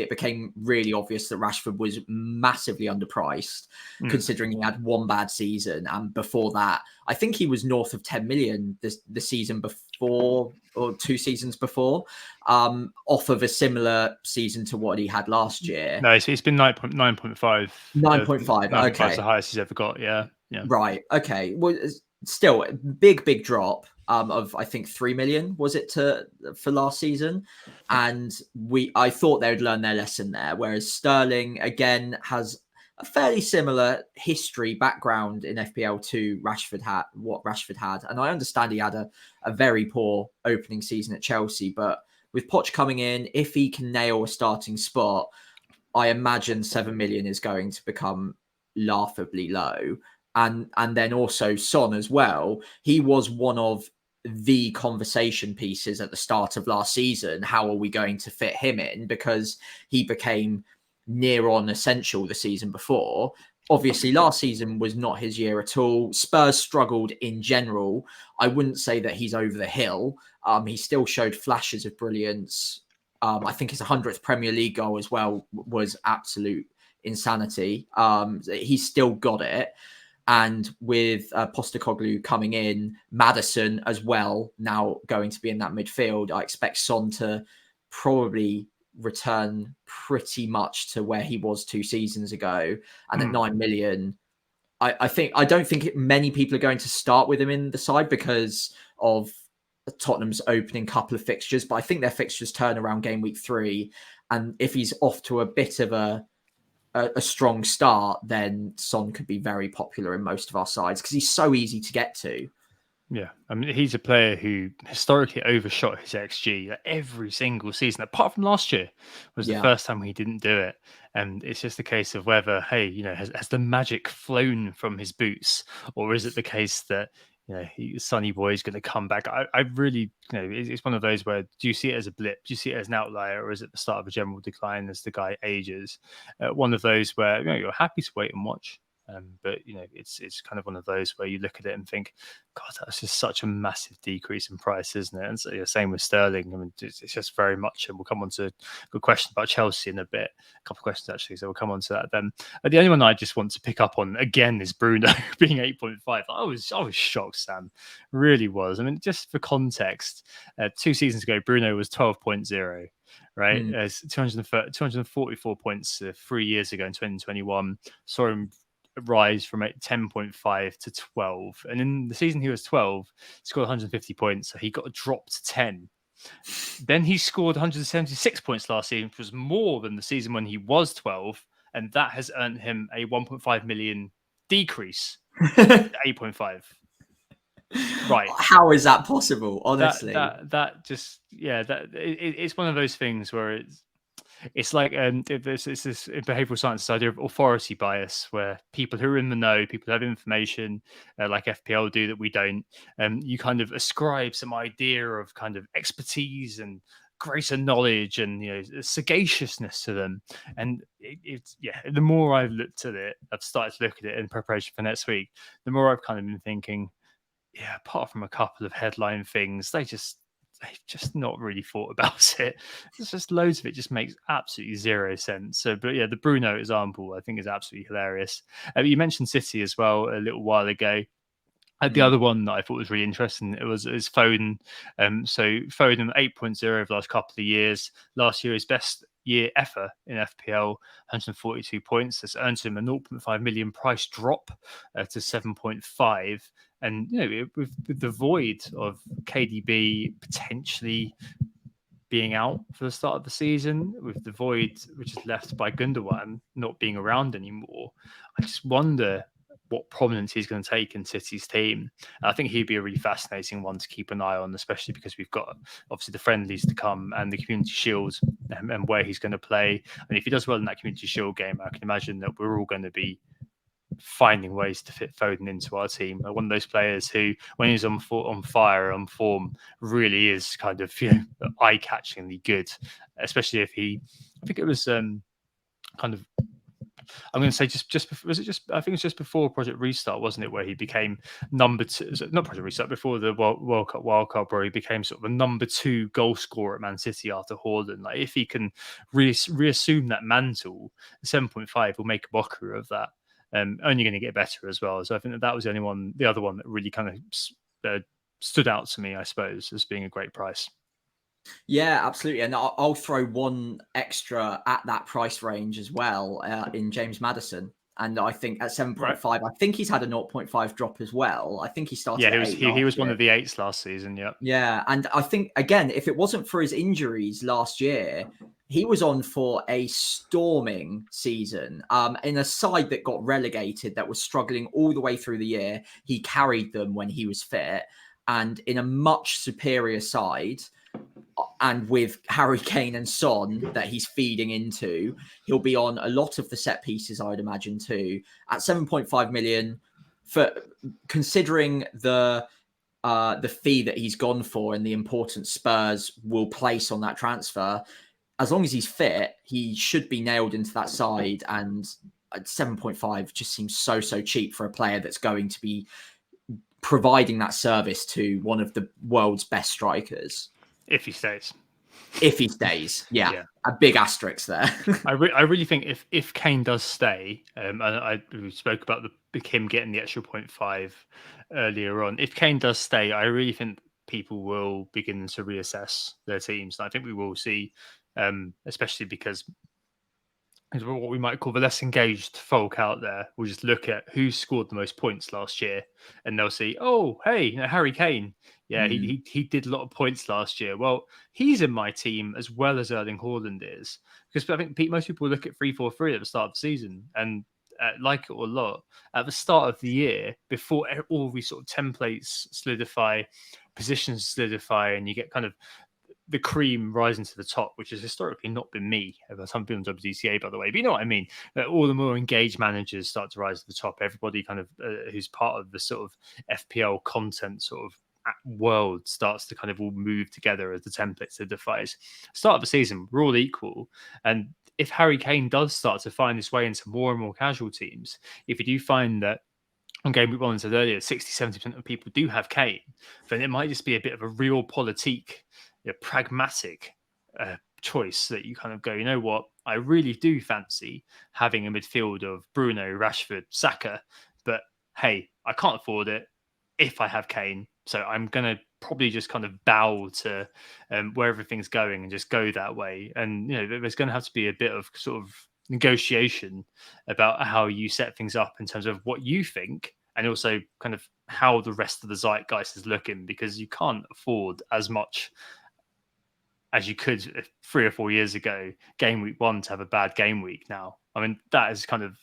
it became really obvious that Rashford was massively underpriced, considering he had one bad season, and before that, I think he was north of 10 million the season before or 2 seasons before, off of a similar season to what he had last year. No, it's been 9.5. 9.5. 9.5 Okay, is the highest he's ever got. Yeah. Right. Okay. Well, still a big drop of I think 3 million was it for last season, and I thought they would learn their lesson there. Whereas Sterling again has a fairly similar history background in FPL to what Rashford had, and I understand he had a very poor opening season at Chelsea, but with Poch coming in, if he can nail a starting spot, I imagine 7 million is going to become laughably low. And then also Son as well. He was one of the conversation pieces at the start of last season. How are we going to fit him in? Because he became near on essential the season before. Obviously, last season was not his year at all. Spurs struggled in general. I wouldn't say that he's over the hill. He still showed flashes of brilliance. I think his 100th Premier League goal as well was absolute insanity. He's still got it. And with Postecoglou coming in, Maddison as well, now going to be in that midfield, I expect Son to probably return pretty much to where he was 2 seasons ago. And at 9 million, I don't think many people are going to start with him in the side because of Tottenham's opening couple of fixtures. But I think their fixtures turn around game week 3. And if he's off to a bit of a strong start, then Son could be very popular in most of our sides because he's so easy to get to. Yeah, I mean, he's a player who historically overshot his XG every single season, apart from last year was the first time he didn't do it. And it's just a case of whether, hey, has the magic flown from his boots, or is it the case that Sonny Boy is going to come back? I really, it's one of those where, do you see it as a blip? Do you see it as an outlier, or is it the start of a general decline as the guy ages? One of those where you're happy to wait and watch. But it's kind of one of those where you look at it and think, God, that's just such a massive decrease in price, isn't it? And so, same with Sterling. I mean, it's just very much. And we'll come on to a good question about Chelsea in a bit. A couple of questions actually, so we'll come on to that then. The only one I just want to pick up on again is Bruno being 8.5. I was shocked, Sam. Really was. I mean, just for context, 2 seasons ago, Bruno was 12.0. Right, 244 points 3 years ago in 2021. Saw him rise from 10.5 to 12, and in the season he was 12, he scored 150 points, so he got dropped to 10. Then he scored 176 points last season, which was more than the season when he was 12, and that has earned him a 1.5 million decrease to 8.5. Right, how is that possible? Honestly, that just it's one of those things where it's like it's this behavioral science idea of authority bias, where people who are in the know, people who have information, like FPL do that we don't, you kind of ascribe some idea of kind of expertise and greater knowledge and sagaciousness to them. And the more I've looked at it, I've started to look at it in preparation for next week, the more I've kind of been thinking, yeah, apart from a couple of headline things, they've just not really thought about it. It's just loads of it just makes absolutely zero sense. So, but yeah, the Bruno example I think is absolutely hilarious. You mentioned City as well a little while ago. The other one that I thought was really interesting is Foden. So Foden 8.0 over the last couple of years. Last year, his best year ever in FPL, 142 points. That's earned him a 0.5 million price drop to 7.5. And with the void of KDB potentially being out for the start of the season, with the void which is left by Gundogan not being around anymore, I just wonder what prominence he's going to take in City's team. I think he'd be a really fascinating one to keep an eye on, especially because we've got obviously the friendlies to come and the Community Shield, and where he's going to play. And if he does well in that Community Shield game, I can imagine that we're all going to be finding ways to fit Foden into our team. One of those players who, when he's on fire, on form, really is kind of eye-catchingly good. Especially if I think it was kind of. I'm going to say was it just I think it was just before Project Restart, wasn't it, where he became number two? Not Project Restart, before the World Cup wildcard, where he became sort of a number 2 goal scorer at Man City after Haaland. Like if he can reassume that mantle, 7.5 will make a mockery of that. Only going to get better as well. So I think that was the other one that really kind of stood out to me, I suppose, as being a great price. Yeah, absolutely. And I'll throw one extra at that price range as well in James Maddison. And I think at 7.5, I think he's had a 0.5 drop as well. I think he started at 8 he was year. one of the 8s last season. Yeah. Yeah. And I think, again, if it wasn't for his injuries last year, he was on for a storming season in a side that got relegated, that was struggling all the way through the year. He carried them when he was fit, and in a much superior side, and with Harry Kane and Son that he's feeding into, he'll be on a lot of the set pieces, I would imagine, too. At 7.5 million, for considering the fee that he's gone for and the importance Spurs will place on that transfer, as long as he's fit, he should be nailed into that side. And 7.5 just seems so cheap for a player that's going to be providing that service to one of the world's best strikers. If he stays. If he stays, yeah. A big asterisk there. I really think if Kane does stay, and we spoke about him getting the extra 0.5 earlier on. If Kane does stay, I really think people will begin to reassess their teams. And I think we will see, especially because what we might call the less engaged folk out there will just look at who scored the most points last year, and they'll see, oh, hey, Harry Kane. Yeah, he did a lot of points last year. Well, he's in my team as well as Erling Haaland is, because I think most people look at 3-4-3 at the start of the season, and like it or not, at the start of the year, before all these sort of templates solidify, positions solidify, and you get kind of the cream rising to the top, which has historically not been me. Some people on WGTA, by the way, but you know what I mean. All the more engaged managers start to rise to the top. Everybody kind of who's part of the sort of FPL content sort of world starts to kind of all move together as the template solidifies. Start of the season, we're all equal, and if Harry Kane does start to find his way into more and more casual teams, if you do find that on game week 1 said earlier, 60-70% of people do have Kane, then it might just be a bit of a real politique, pragmatic choice that you kind of go, you know what, I really do fancy having a midfield of Bruno, Rashford, Saka, but hey, I can't afford it if I have Kane, so I'm going to probably just kind of bow to where everything's going and just go that way. And there's going to have to be a bit of sort of negotiation about how you set things up in terms of what you think, and also kind of how the rest of the zeitgeist is looking, because you can't afford as much as you could 3 or 4 years ago, game week 1, to have a bad game week now. I mean, that is kind of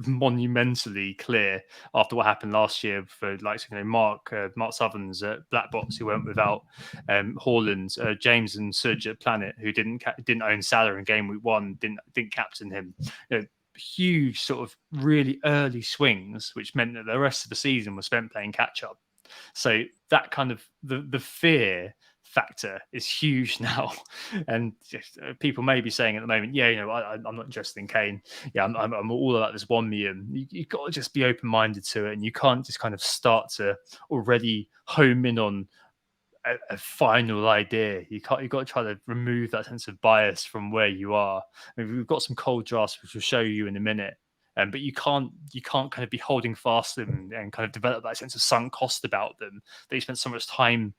monumentally clear after what happened last year for Mark Southerns at Black Box, who went without Haaland, James and Suj at Planet, who didn't own Salah in game week 1, didn't captain him. Huge sort of really early swings, which meant that the rest of the season was spent playing catch up. So that kind of the fear factor is huge now. And people may be saying at the moment, yeah, I'm not interested in Kane. Yeah, I'm all about this 1 million. You've got to just be open-minded to it, and you can't just kind of start to already home in on a final idea. You've got to try to remove that sense of bias from where you are. I mean, we've got some cold drafts which we'll show you in a minute. But you can't kind of be holding fast them and kind of develop that sense of sunk cost about them that you spent so much time,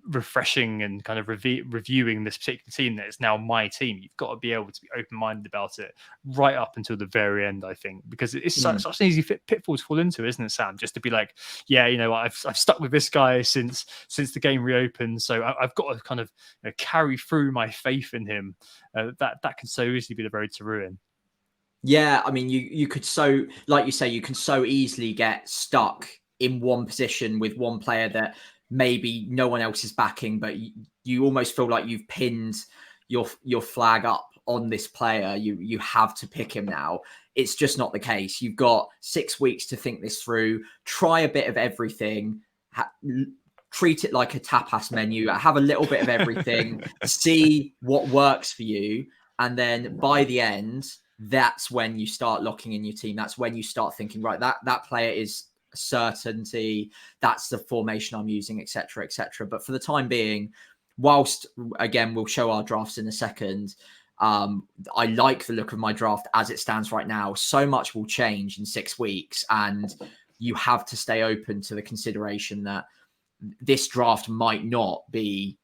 refreshing and kind of reviewing this particular team that is now my team. You've got to be able to be open-minded about it right up until the very end, I think, because it's such an easy pitfall to fall into, isn't it, Sam? Just to be like, yeah, I've stuck with this guy since the game reopened, so I've got to kind of carry through my faith in him. That can so easily be the road to ruin. Yeah, I mean, you could so, like you say, you can so easily get stuck in one position with one player that maybe no one else is backing, but you almost feel like you've pinned your flag up on this player. You have to pick him now. It's just not the case. You've got 6 weeks to think this through, try a bit of everything, treat it like a tapas menu, have a little bit of everything, see what works for you. And then by the end, that's when you start locking in your team. That's when you start thinking, right, that player is certainty. That's the formation I'm using, etc., etc. But for the time being, whilst again we'll show our drafts in a second, I like the look of my draft as it stands right now. So much will change in 6 weeks, and you have to stay open to the consideration that this draft might not be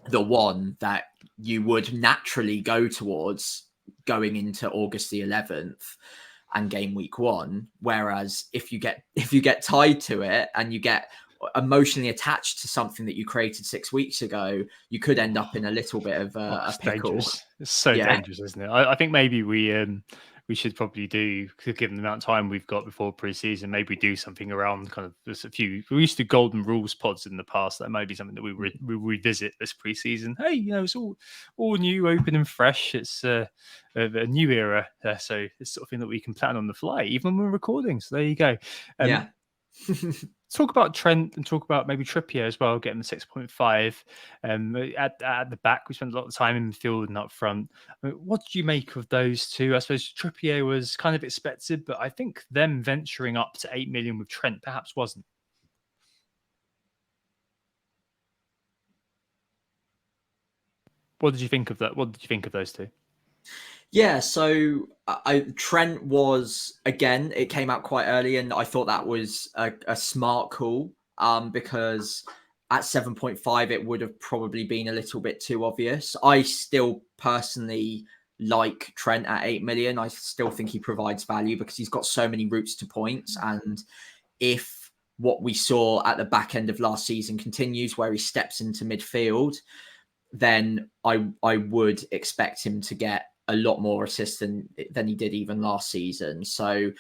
the one that you would naturally go towards going into August the 11th and game week 1. Whereas if you get tied to it and you get emotionally attached to something that you created 6 weeks ago, you could end up in a little bit of a pickle. Dangerous. It's so dangerous, isn't it? I think maybe we should probably do, given the amount of time we've got before pre-season, maybe do something around kind of there's a few. We used to do golden rules pods in the past. That might be something that we revisit this pre-season. Hey, it's all new, open and fresh. It's a new era, so it's sort of thing that we can plan on the fly, even when we're recording. So there you go. Yeah. Talk about Trent and talk about maybe Trippier as well, getting the 6.5 at the back. We spent a lot of time in midfield and up front. What do you make of those two? I suppose Trippier was kind of expected, but I think them venturing up to 8 million with Trent perhaps wasn't. What did you think of that? What did you think of those two? Yeah, so Trent was, again, it came out quite early, and I thought that was a smart call because at 7.5, it would have probably been a little bit too obvious. I still personally like Trent at 8 million. I still think he provides value because he's got so many routes to points. And if what we saw at the back end of last season continues, where he steps into midfield, then I would expect him to get a lot more assists than he did even last season. So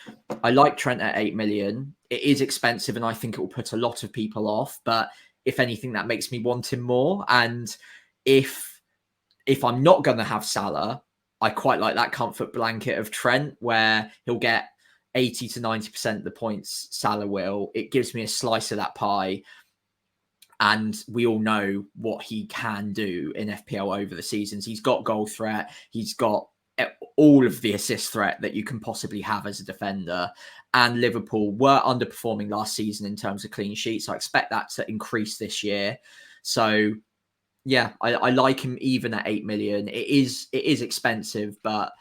I like Trent at 8 million. It is expensive, and I think it will put a lot of people off. But if anything, that makes me want him more. And if I'm not going to have Salah, I quite like that comfort blanket of Trent, where he'll get 80 to 90% of the points Salah will. It gives me a slice of that pie. And we all know what he can do in FPL over the seasons. He's got goal threat. He's got all of the assist threat that you can possibly have as a defender. And Liverpool were underperforming last season in terms of clean sheets. I expect that to increase this year. So, yeah, I like him even at 8 million. It is expensive, but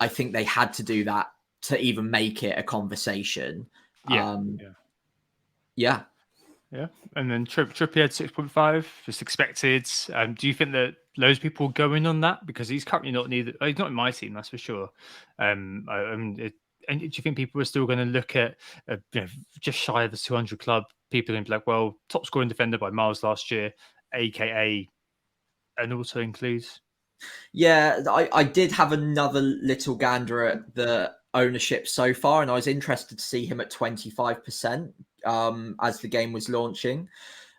I think they had to do that to even make it a conversation. Yeah. Yeah, and then Trippier had 6.5, just expected. Do you think that loads of people go in on that because he's currently not he's not in my team, that's for sure. And do you think people are still going to look at just shy of the 200 club? People are going to be like, well, top scoring defender by miles last year, aka, and also includes. Yeah, I did have another little gander at the ownership so far, and I was interested to see him at 25% as the game was launching.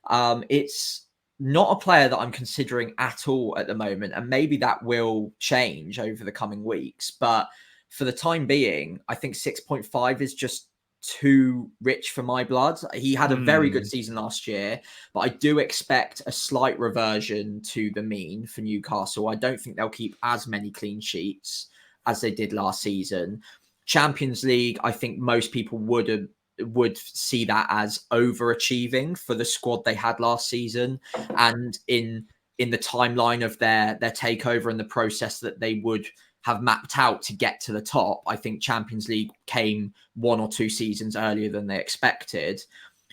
It's not a player that I'm considering at all at the moment, and maybe that will change over the coming weeks. But for the time being, I think 6.5 is just too rich for my blood. He had a very good season last year, but I do expect a slight reversion to the mean for Newcastle. I don't think they'll keep as many clean sheets as they did last season. Champions League, I think most people would see that as overachieving for the squad they had last season, and in the timeline of their takeover and the process that they would have mapped out to get to the top. I think Champions League came 1 or 2 seasons earlier than they expected,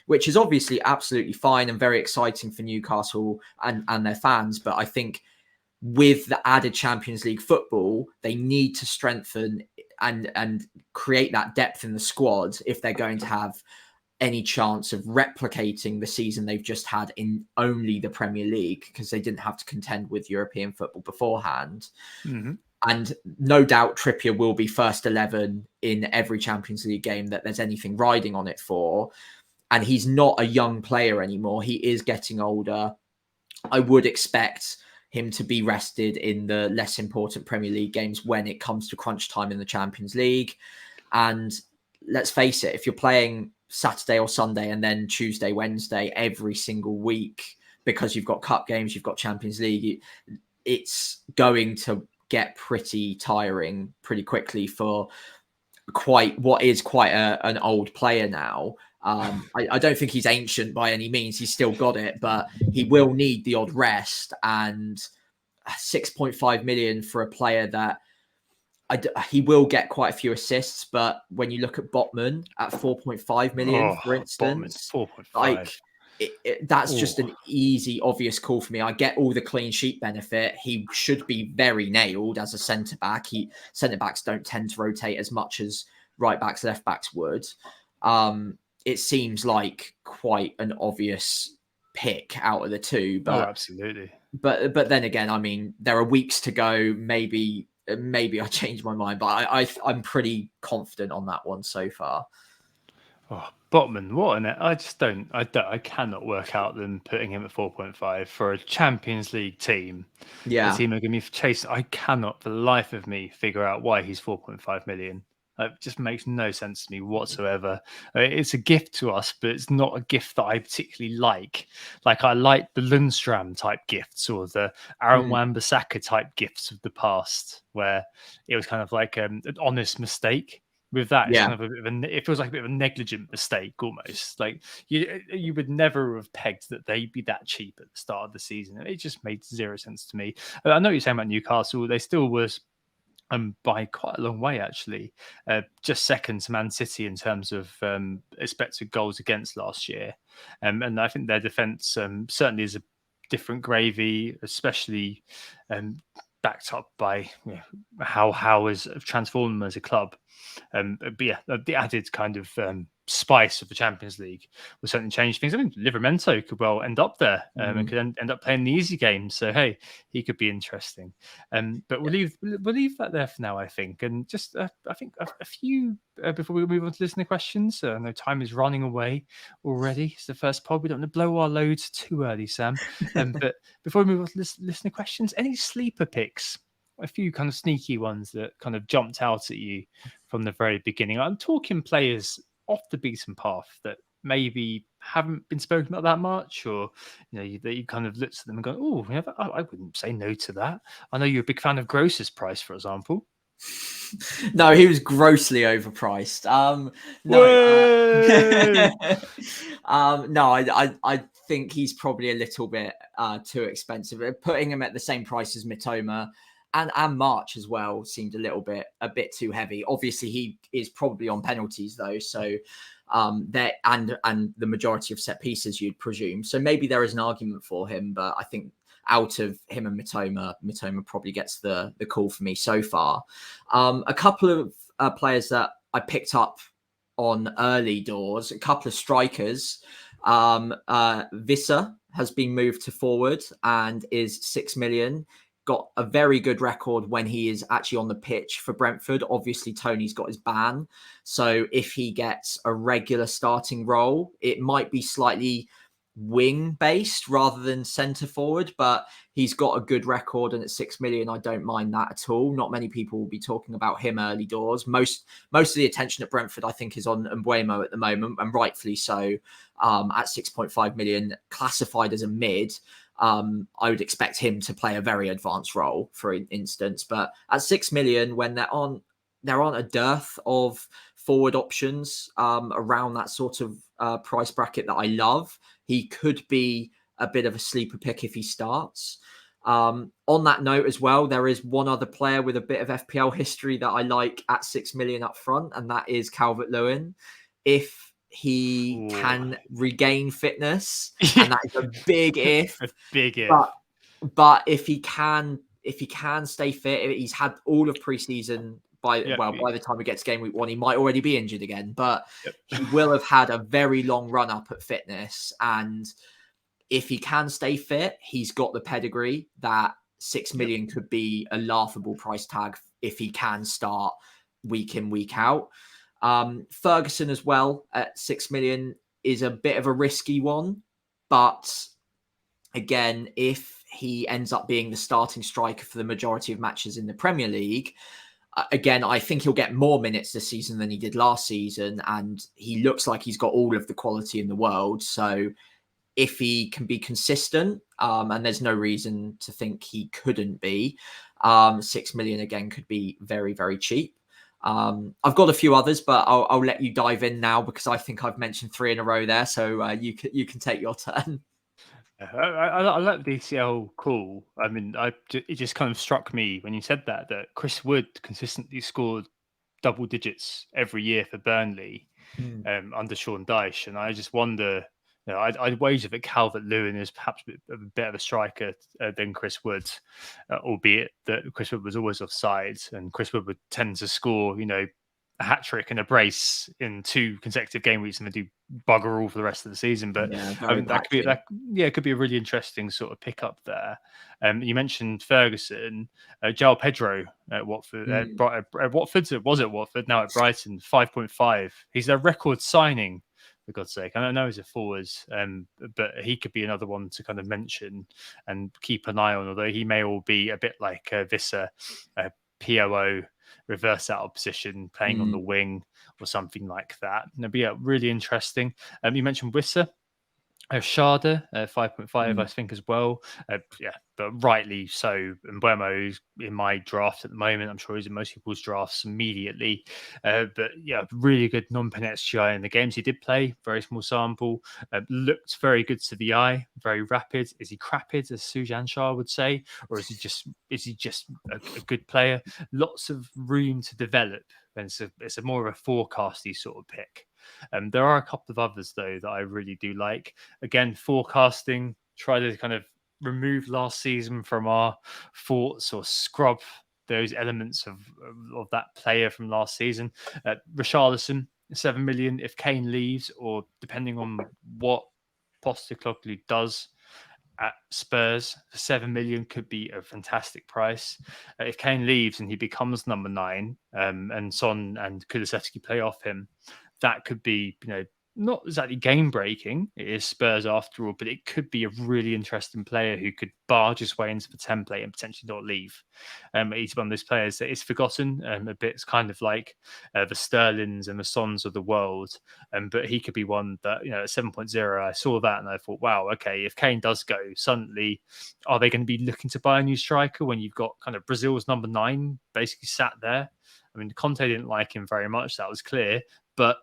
which is obviously absolutely fine and very exciting for Newcastle and their fans. But I think with the added Champions League football, they need to strengthen and create that depth in the squad if they're going to have any chance of replicating the season they've just had in only the Premier League, because they didn't have to contend with European football beforehand. And no doubt Trippier will be first 11 in every Champions League game that there's anything riding on it for. And he's not a young player anymore. He is getting older. I would expect him to be rested in the less important Premier League games when it comes to crunch time in the Champions League. And let's face it, if you're playing Saturday or Sunday and then Tuesday, Wednesday every single week because you've got cup games, you've got Champions League, it's going to get pretty tiring pretty quickly for quite an old player now. I don't think he's ancient by any means. He's still got it, but he will need the odd rest. And 6.5 million for a player that he will get quite a few assists. But when you look at Botman at 4.5 million, for instance, 4.5. like that's just an easy, obvious call for me. I get all the clean sheet benefit. He should be very nailed as a centre back. Centre backs don't tend to rotate as much as right backs, left backs would. It seems like quite an obvious pick out of the two. But absolutely. But then again, I mean, there are weeks to go. Maybe I change my mind, but I'm pretty confident on that one so far. Oh, Botman, what an I cannot work out them putting him at 4.5 for a Champions League team. Yeah. The team are going to be chasing. I cannot for the life of me figure out why he's 4.5 million. It just makes no sense to me whatsoever. It's a gift to us, but it's not a gift that I particularly like. Like I like the Lundstram type gifts or the Aaron Wan-Bissaka type gifts of the past, where it was kind of like an honest mistake. With that, it's kind of a bit of it feels like a bit of a negligent mistake almost. Like you would never have pegged that they'd be that cheap at the start of the season. It just made zero sense to me. I know what you're saying about Newcastle. They still was by quite a long way, actually. Just second to Man City in terms of expected goals against last year. And I think their defence certainly is a different gravy, especially backed up by how has transformed them as a club. But yeah, the added kind of spice of the Champions League will certainly change things. I mean, Livramento could well end up there and could end up playing the easy game. So hey, he could be interesting. But we'll leave that there for now, I think. And just I think a few before we move on to listener questions. I know time is running away already. It's the first pod. We don't want to blow our loads too early, Sam. But before we move on to listener questions, any sleeper picks? A few kind of sneaky ones that kind of jumped out at you from the very beginning. I'm talking players off the beaten path that maybe haven't been spoken about that much, or that you kind of looked at them and go, "Oh, yeah, I wouldn't say no to that." I know you're a big fan of Gross's price, for example. No, he was grossly overpriced. I think he's probably a little bit too expensive. Putting him at the same price as Mitoma and March as well seemed a bit too heavy. Obviously, he is probably on penalties though, so there and the majority of set pieces you'd presume. So maybe there is an argument for him, but I think out of him and Mitoma probably gets the call for me so far. A couple of players that I picked up on early doors, a couple of strikers. Visser has been moved to forward and is 6 million. Got a very good record when he is actually on the pitch for Brentford. Obviously, Tony's got his ban. So if he gets a regular starting role, it might be slightly wing based rather than centre forward, but he's got a good record, and at 6 million, I don't mind that at all. Not many people will be talking about him early doors. Most of the attention at Brentford, I think, is on Mbuemo at the moment, and rightfully so. At 6.5 million, classified as a mid, I would expect him to play a very advanced role, for instance. But at 6 million, when there aren't a dearth of forward options around that sort of price bracket that I love, he could be a bit of a sleeper pick if he starts. On that note as well, there is one other player with a bit of FPL history that I like at 6 million up front, and that is Calvert-Lewin. If he can regain fitness, and that is a big if. A big if. But if he can stay fit, he's had all of preseason. By the time we get to game week 1, he might already be injured again, but he will have had a very long run up at fitness. And if he can stay fit, he's got the pedigree that 6 million could be a laughable price tag if he can start week in, week out. Ferguson as well at 6 million is a bit of a risky one, but again, if he ends up being the starting striker for the majority of matches in the Premier League, again, I think he'll get more minutes this season than he did last season, and he looks like he's got all of the quality in the world. So if he can be consistent, and there's no reason to think he couldn't be, 6 million again could be very, very cheap. I've got a few others, but I'll let you dive in now because I think I've mentioned 3 in a row there. So you can take your turn. I like the DCL call. I mean, it just kind of struck me when you said that Chris Wood consistently scored double digits every year for Burnley under Sean Dyche, and I just wonder. I'd wager that Calvert-Lewin is perhaps a bit of a striker than Chris Wood, albeit that Chris Wood was always offside, and Chris Wood would tend to score, a hat trick and a brace in 2 consecutive game weeks, and they do bugger all for the rest of the season. But it could be a really interesting sort of pickup there. You mentioned Ferguson, João Pedro at Watford. Was it Watford? Now at Brighton, 5.5. He's a record signing, for God's sake. I know he's a forward, but he could be another one to kind of mention and keep an eye on. Although he may all be a bit like Visser, POO. Reverse out of position, playing on the wing or something like that. And it'd be really interesting. You mentioned Wisser. Schade, 5.5, I think, as well. But rightly so. Mbuemo is in my draft at the moment. I'm sure he's in most people's drafts immediately. But really good non-penalty GI in the games he did play. Very small sample. Looked very good to the eye. Very rapid. Is he crapid, as Sujan Shah would say, or is he just a good player? Lots of room to develop. And it's a more of a forecasty sort of pick. There are a couple of others, though, that I really do like. Again, forecasting, try to kind of remove last season from our thoughts or scrub those elements of that player from last season. Richarlison, 7 million. If Kane leaves, or depending on what Postecoglou does at Spurs, 7 million could be a fantastic price. If Kane leaves and he becomes number 9, and Son and Kulusevski play off him, that could be, not exactly game breaking. It is Spurs after all, but it could be a really interesting player who could barge his way into the template and potentially not leave. He's one of those players that is forgotten a bit. It's kind of like the Sterlings and the Sons of the world. But he could be one that, at 7.0, I saw that and I thought, wow, okay, if Kane does go, suddenly are they going to be looking to buy a new striker when you've got kind of Brazil's number 9 basically sat there? I mean, Conte didn't like him very much. That was clear. But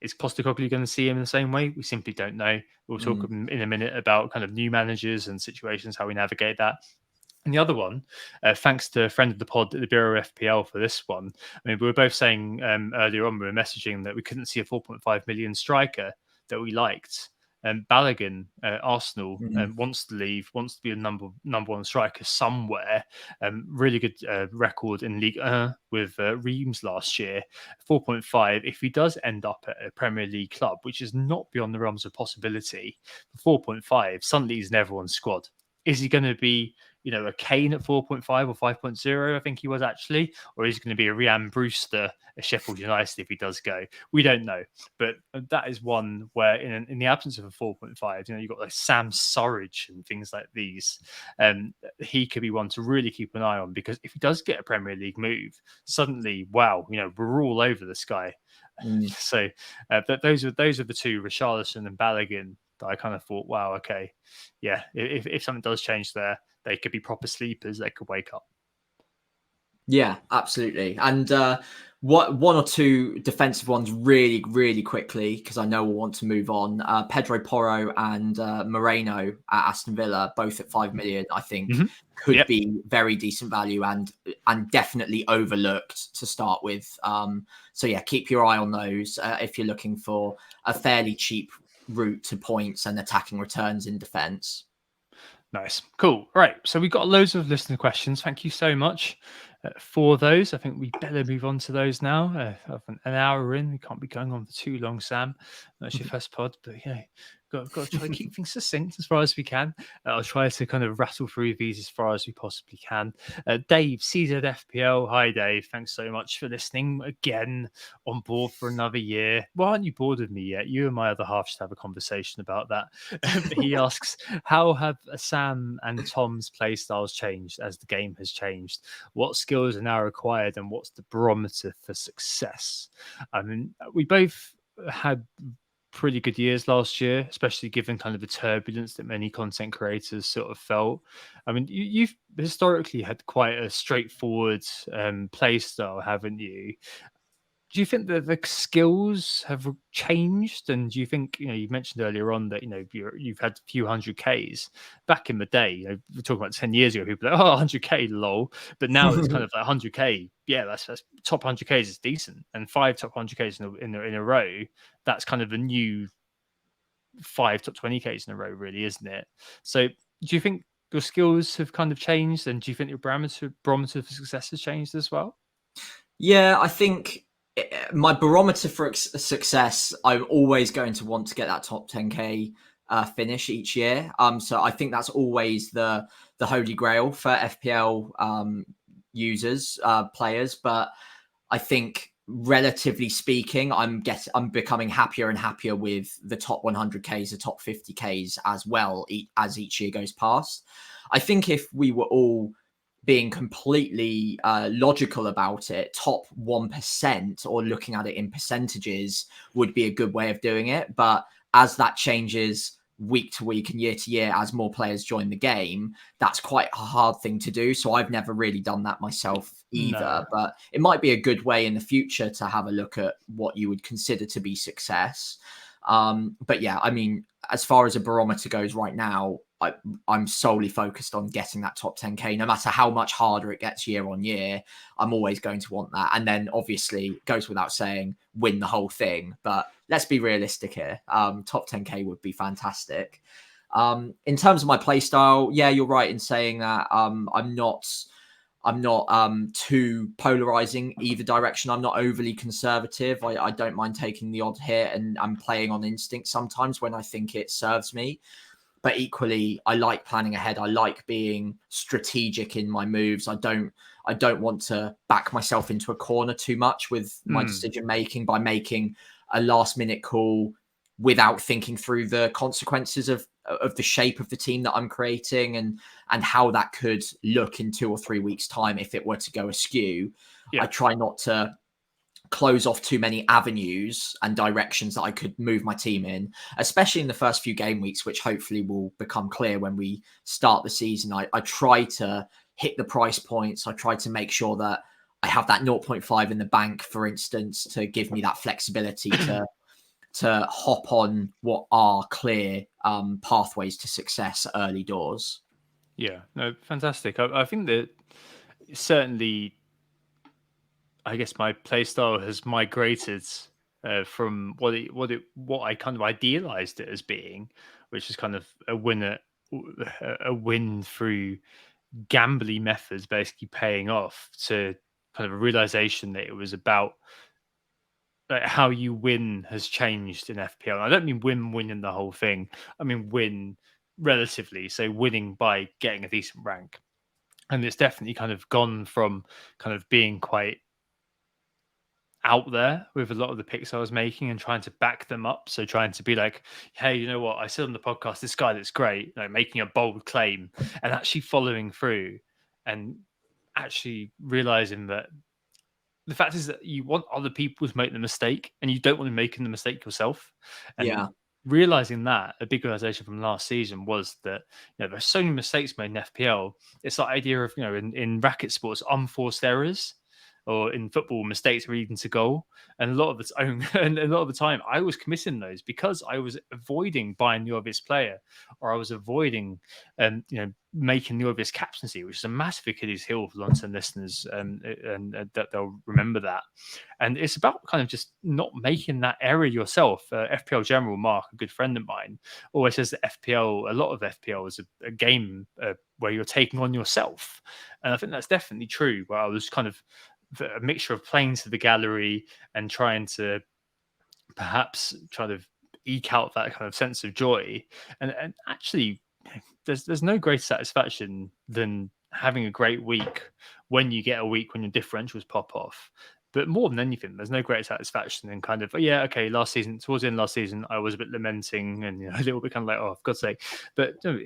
is Postecoglou going to see him in the same way? We simply don't know. We'll talk in a minute about kind of new managers and situations, how we navigate that. And the other one, thanks to a friend of the pod, the Bureau FPL, for this one. I mean, we were both saying earlier on, we were messaging that we couldn't see a 4.5 million striker that we liked. Balogun, Arsenal, wants to leave, wants to be a number 1 striker somewhere. Really good record in Ligue 1 with Reims last year, 4.5. If he does end up at a Premier League club, which is not beyond the realms of possibility, 4.5, suddenly he's in everyone's squad. Is he going to be, a Kane at 4.5 or 5.0? I think he was actually, or is he going to be a Rhian Brewster at Sheffield United if he does go? We don't know, but that is one where in the absence of a 4.5, you've got like Sam Surridge and things like these. He could be one to really keep an eye on, because if he does get a Premier League move, suddenly, wow, we're all over this guy. So those are the two, Richarlison and Balogun, that I kind of thought, wow, okay, yeah, if something does change there, they could be proper sleepers. They could wake up. Yeah, absolutely. And one or two defensive ones really, really quickly, because I know we'll want to move on. Pedro Porro and Moreno at Aston Villa, both at 5 million, I think could be very decent value and definitely overlooked to start with. So yeah, keep your eye on those if you're looking for a fairly cheap route to points and attacking returns in defence. Nice. Cool. Right. So we've got loads of listener questions. Thank you so much for those. I think we better move on to those now. An hour in, we can't be going on for too long, Sam. That's your first pod, but yeah, got to try to keep things succinct as far as we can. I'll try to kind of rattle through these as far as we possibly can. Dave, CZFPL. Hi, Dave. Thanks so much for listening again, on board for another year. Why aren't you bored of me yet? You and my other half should have a conversation about that. But he asks, how have Sam and Tom's play styles changed as the game has changed? What skills are now required, and what's the barometer for success? I mean, we both had pretty good years last year, especially given kind of the turbulence that many content creators sort of felt. I mean, you've historically had quite a straightforward play style, haven't you? Do you think that the skills have changed? And do you think, you mentioned earlier on that, you've had a few 100Ks back in the day, we're talking about 10 years ago, people are like, oh, 100K, lol. But now it's kind of like 100K. Yeah, that's top 100Ks is decent. And 5 top 100Ks in a row, that's kind of a new 5 top 20Ks in a row, really, isn't it? So do you think your skills have kind of changed? And do you think your barometer for success has changed as well? Yeah, I think my barometer for success, I'm always going to want to get that top 10K finish each year. So I think that's always the holy grail for FPL users, players. But I think, relatively speaking, I'm becoming happier and happier with the top 100Ks, the top 50Ks as well, as each year goes past. I think if we were all being completely logical about it, top 1%, or looking at it in percentages, would be a good way of doing it. But as that changes week to week and year to year, as more players join the game, that's quite a hard thing to do. So I've never really done that myself either. No. But it might be a good way in the future to have a look at what you would consider to be success. But yeah, I mean, as far as a barometer goes right now, I'm solely focused on getting that top 10K. No matter how much harder it gets year on year, I'm always going to want that. And then obviously, it goes without saying, win the whole thing. But let's be realistic here. Top 10K would be fantastic. In terms of my play style, yeah, you're right in saying that I'm not too polarizing either direction. I'm not overly conservative. I don't mind taking the odd hit, and I'm playing on instinct sometimes when I think it serves me. But equally, I like planning ahead. I like being strategic in my moves. I don't want to back myself into a corner too much with my decision making by making a last minute call without thinking through the consequences of the shape of the team that I'm creating and how that could look in 2 or 3 weeks' time if it were to go askew. I try not to close off too many avenues and directions that I could move my team in, especially in the first few game weeks, which hopefully will become clear when we start the season. I try to hit the price points. I try to make sure that I have that 0.5 in the bank, for instance, to give me that flexibility to hop on what are clear pathways to success early doors. Yeah, no, fantastic. I think that certainly, I guess my playstyle has migrated from what I kind of idealized it as being, which is kind of a win through gambly methods, basically paying off, to kind of a realization that it was about how you win has changed in FPL. I don't mean winning the whole thing. I mean win relatively, so winning by getting a decent rank. And it's definitely kind of gone from kind of being quite out there with a lot of the picks I was making and trying to back them up. So trying to be like, hey, you know what? I said on the podcast, this guy that's great, like making a bold claim and actually following through and actually realizing that the fact is that you want other people to make the mistake and you don't want to be making the mistake yourself. And Yeah. realizing that a big realization from last season was that there's so many mistakes made in FPL. It's that idea of in racket sports, unforced errors, or in football, mistakes leading to goal. And a lot of the time, and a lot of the time, I was committing those because I was avoiding buying the obvious player, or I was avoiding, making the obvious captaincy, which is a massive Achilles heel for long-term listeners, and that they'll remember that. And it's about kind of just not making that error yourself. FPL General Mark, a good friend of mine, always says that FPL, a lot of FPL is a game where you're taking on yourself. And I think that's definitely true, where I was kind of a mixture of playing to the gallery and trying to perhaps try to eke out that kind of sense of joy. And actually, there's no greater satisfaction than having a great week when you get a week when your differentials pop off. But more than anything, there's no greater satisfaction than kind of, okay, last season, towards the end of last season, I was a bit lamenting and a little bit kind of like, oh, for God's sake. But at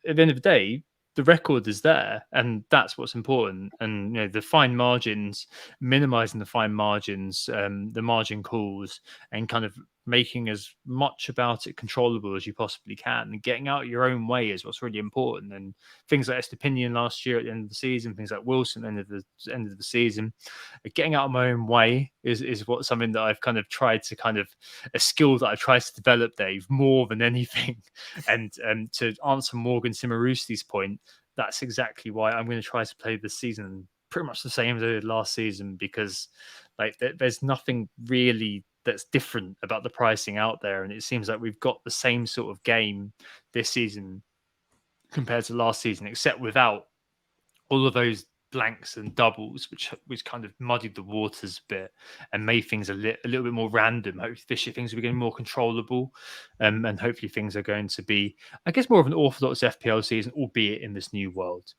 the end of the day, the record is there, and that's what's important. And the fine margins, minimizing the fine margins, the margin calls, and kind of making as much about it controllable as you possibly can, and getting out your own way is what's really important. And things like Estepinian last year at the end of the season, things like Wilson at the end of the season, getting out of my own way is what something that I've kind of tried to a skill that I've tried to develop, Dave, more than anything. And to answer Morgan Simarusti's point, that's exactly why I'm going to try to play this season pretty much the same as I did last season, because there's nothing really that's different about the pricing out there, and it seems like we've got the same sort of game this season compared to last season, except without all of those blanks and doubles, which kind of muddied the waters a bit and made things a little bit more random. Hopefully this year things are getting more controllable, and hopefully things are going to be, I guess, more of an orthodox FPL season, albeit in this new world.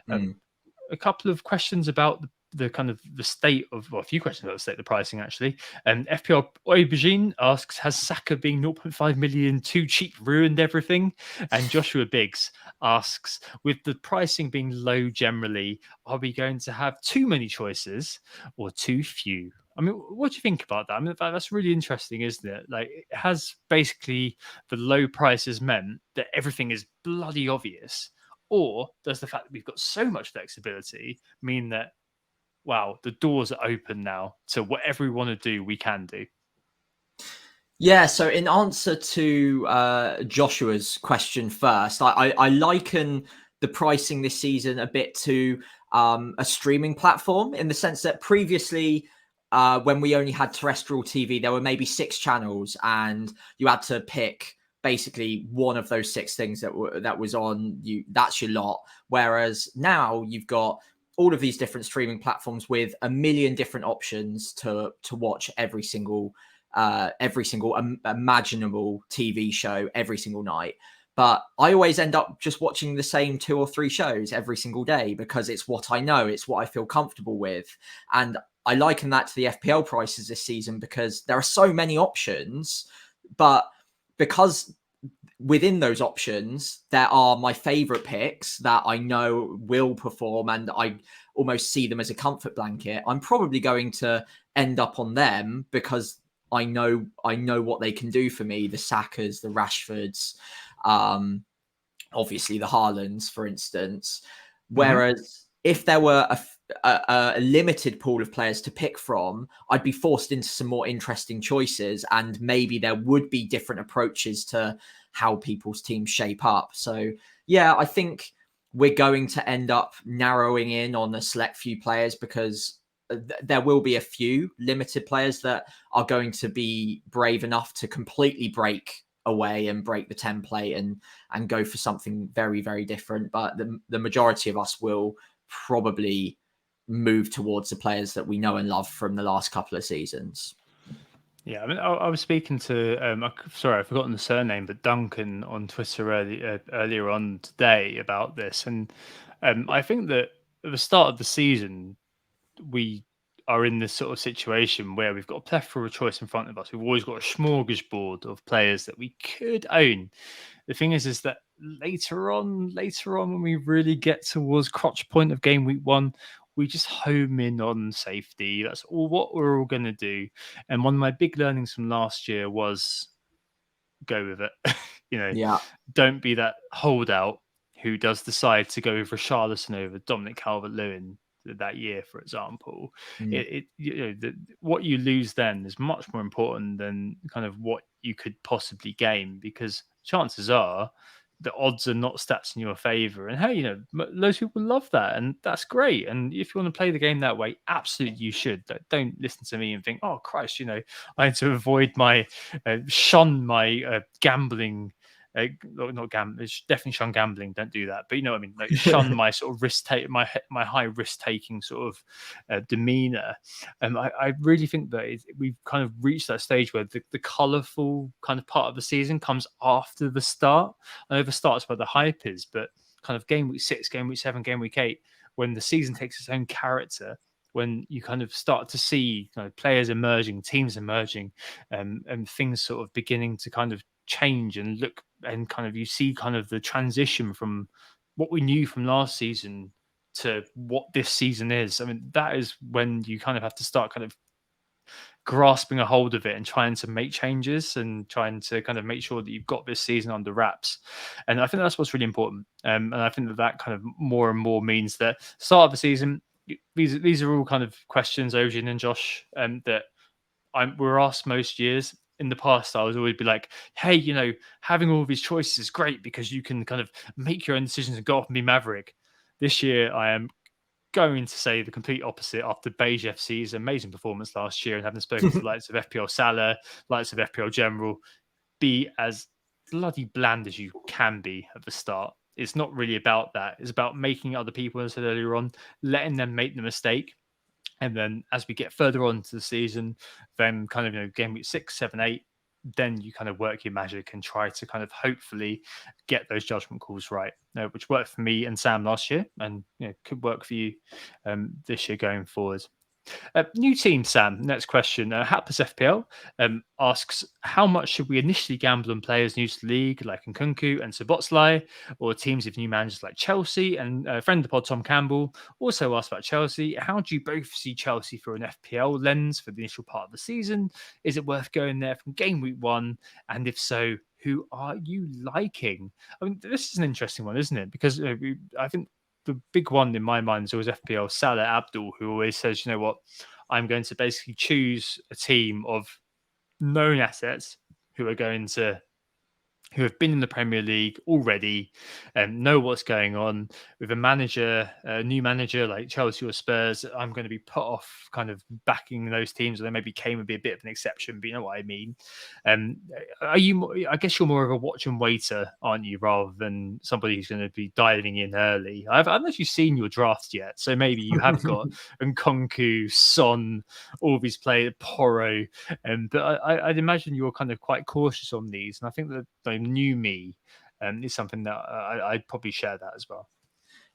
A couple of questions about the kind of the state of, well, a few questions about the state of the pricing, actually. FPL Aubergine asks, has Saka being 0.5 million too cheap ruined everything? And Joshua Biggs asks, with the pricing being low generally, are we going to have too many choices or too few? I mean, what do you think about that? I mean, that's really interesting, isn't it? Like, it has basically the low prices meant that everything is bloody obvious? Or does the fact that we've got so much flexibility mean that, wow, the doors are open now to whatever we want to do, we can do? Yeah, so in answer to Joshua's question first, I liken the pricing this season a bit to a streaming platform, in the sense that previously, when we only had terrestrial TV, there were maybe 6 channels and you had to pick basically one of those 6 things that was on you. That's your lot. Whereas now you've got all of these different streaming platforms with a million different options to watch every single imaginable TV show every single night. But I always end up just watching the same 2 or 3 shows every single day because it's what I know, it's what I feel comfortable with. And I liken that to the FPL prices this season because there are so many options, but because within those options, there are my favorite picks that I know will perform and I almost see them as a comfort blanket. I'm probably going to end up on them because I know what they can do for me. The Sakas, the Rashfords, obviously the Haalands, for instance. Whereas if there were a limited pool of players to pick from, I'd be forced into some more interesting choices, and maybe there would be different approaches to how people's teams shape up. So yeah, I think we're going to end up narrowing in on a select few players because there will be a few limited players that are going to be brave enough to completely break away and break the template and go for something very, very different. But the majority of us will probably move towards the players that we know and love from the last couple of seasons. Yeah, I mean, I was speaking to, sorry, I've forgotten the surname, but Duncan on Twitter earlier on today about this, and I think that at the start of the season, we are in this sort of situation where we've got a plethora of choice in front of us. We've always got a smorgasbord of players that we could own. The thing is that later on, when we really get towards crotch point of game week 1, we just home in on safety. That's all what we're all going to do. And one of my big learnings from last year was go with it. you know, Yeah. don't be that holdout who does decide to go with Richarlison over Dominic Calvert-Lewin that year, for example. Mm. What you lose then is much more important than kind of what you could possibly gain, because chances are the odds are not stats in your favor. And hey, loads of people love that, and that's great. And if you want to play the game that way, absolutely you should. Don't listen to me and think, oh Christ, I need to avoid shun my gambling. Not gambling. Definitely shun gambling. Don't do that. But you know what I mean. Like shun my sort of my high risk taking sort of demeanor. I really think that we've kind of reached that stage where the colourful kind of part of the season comes after the start. I know the start's where the hype is, but kind of game week 6, game week 7, game week 8, when the season takes its own character, when you kind of start to see players emerging, teams emerging, and things sort of beginning to kind of change and look, and kind of you see kind of the transition from what we knew from last season to what this season is. I mean, that is when you kind of have to start kind of grasping a hold of it and trying to make changes and trying to kind of make sure that you've got this season under wraps. And I think that's what's really important. And I think that kind of more and more means that start of the season, these are all kind of questions, Ojin and Josh, that we're asked most years. In the past, I was always be like, hey, having all these choices is great because you can kind of make your own decisions and go off and be maverick. This year, I am going to say the complete opposite after Beige FC's amazing performance last year and having spoken to the likes of FPL Salah, likes of FPL General. Be as bloody bland as you can be at the start. It's not really about that. It's about making other people, as I said earlier on, letting them make the mistake. And then as we get further on to the season, then kind of, game week 6, 7, 8, then you kind of work your magic and try to kind of hopefully get those judgment calls right, which worked for me and Sam last year, and could work for you this year going forward. New team, Sam. Next question. Hapless FPL asks, how much should we initially gamble on players new to the league like Nkunku and Szoboszlai, or teams with new managers like Chelsea? And friend of the pod, Tom Campbell, also asked about Chelsea. How do you both see Chelsea through an FPL lens for the initial part of the season? Is it worth going there from game week 1? And if so, who are you liking? I mean, this is an interesting one, isn't it? Because I think the big one in my mind is always FPL Salah Abdul, who always says, you know what, I'm going to basically choose a team of known assets who have been in the Premier League already and know what's going on. With a new manager like Chelsea or Spurs, I'm going to be put off kind of backing those teams, or they maybe Kane would be a bit of an exception, but you know what I mean. I guess you're more of a watch and waiter, aren't you, rather than somebody who's going to be dialing in early. I haven't actually seen your draft yet, so maybe you have got Nkunku, Son, all these players, Porro, but I'd imagine you're kind of quite cautious on these, and I think that the new me is something that I'd probably share that as well.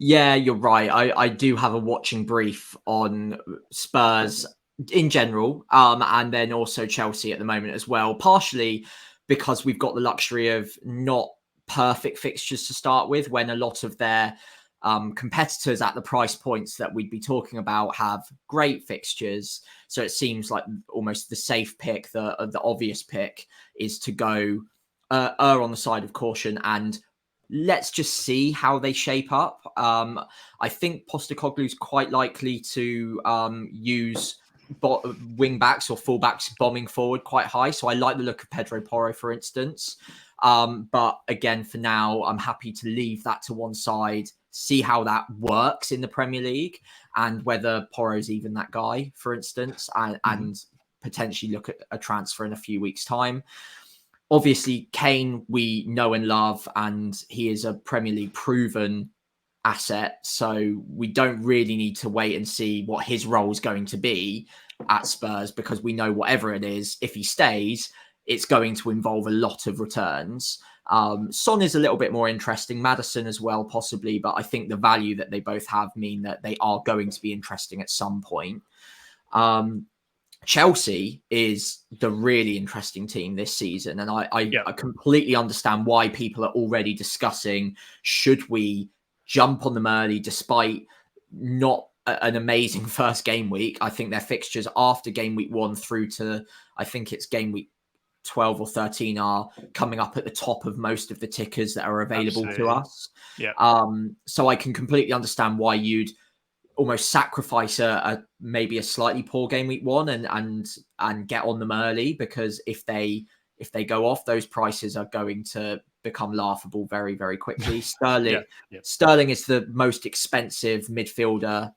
Yeah, you're right. I do have a watching brief on Spurs in general, and then also Chelsea at the moment as well, partially because we've got the luxury of not perfect fixtures to start with, when a lot of their competitors at the price points that we'd be talking about have great fixtures. So it seems like almost the safe pick, the obvious pick, is to go err on the side of caution and let's just see how they shape up. I think Postecoglou's quite likely to use wing backs or fullbacks bombing forward quite high. So I like the look of Pedro Porro, for instance. But again, for now, I'm happy to leave that to one side, see how that works in the Premier League, and whether Porro's even that guy, for instance, and potentially look at a transfer in a few weeks' time. Obviously, Kane we know and love, and he is a Premier League proven asset, so we don't really need to wait and see what his role is going to be at Spurs, because we know whatever it is, if he stays, it's going to involve a lot of returns. Son is a little bit more interesting, Maddison as well, possibly, but I think the value that they both have mean that they are going to be interesting at some point. Chelsea is the really interesting team this season, and I completely understand why people are already discussing, should we jump on them early despite not an amazing first game week. I think their fixtures after game week 1 through to, I think it's game week 12 or 13, are coming up at the top of most of the tickers that are available to us. Yeah. So I can completely understand why you'd almost sacrifice maybe a slightly poor game week 1 and get on them early, because if they go off, those prices are going to become laughable very, very quickly. Sterling is the most expensive midfielder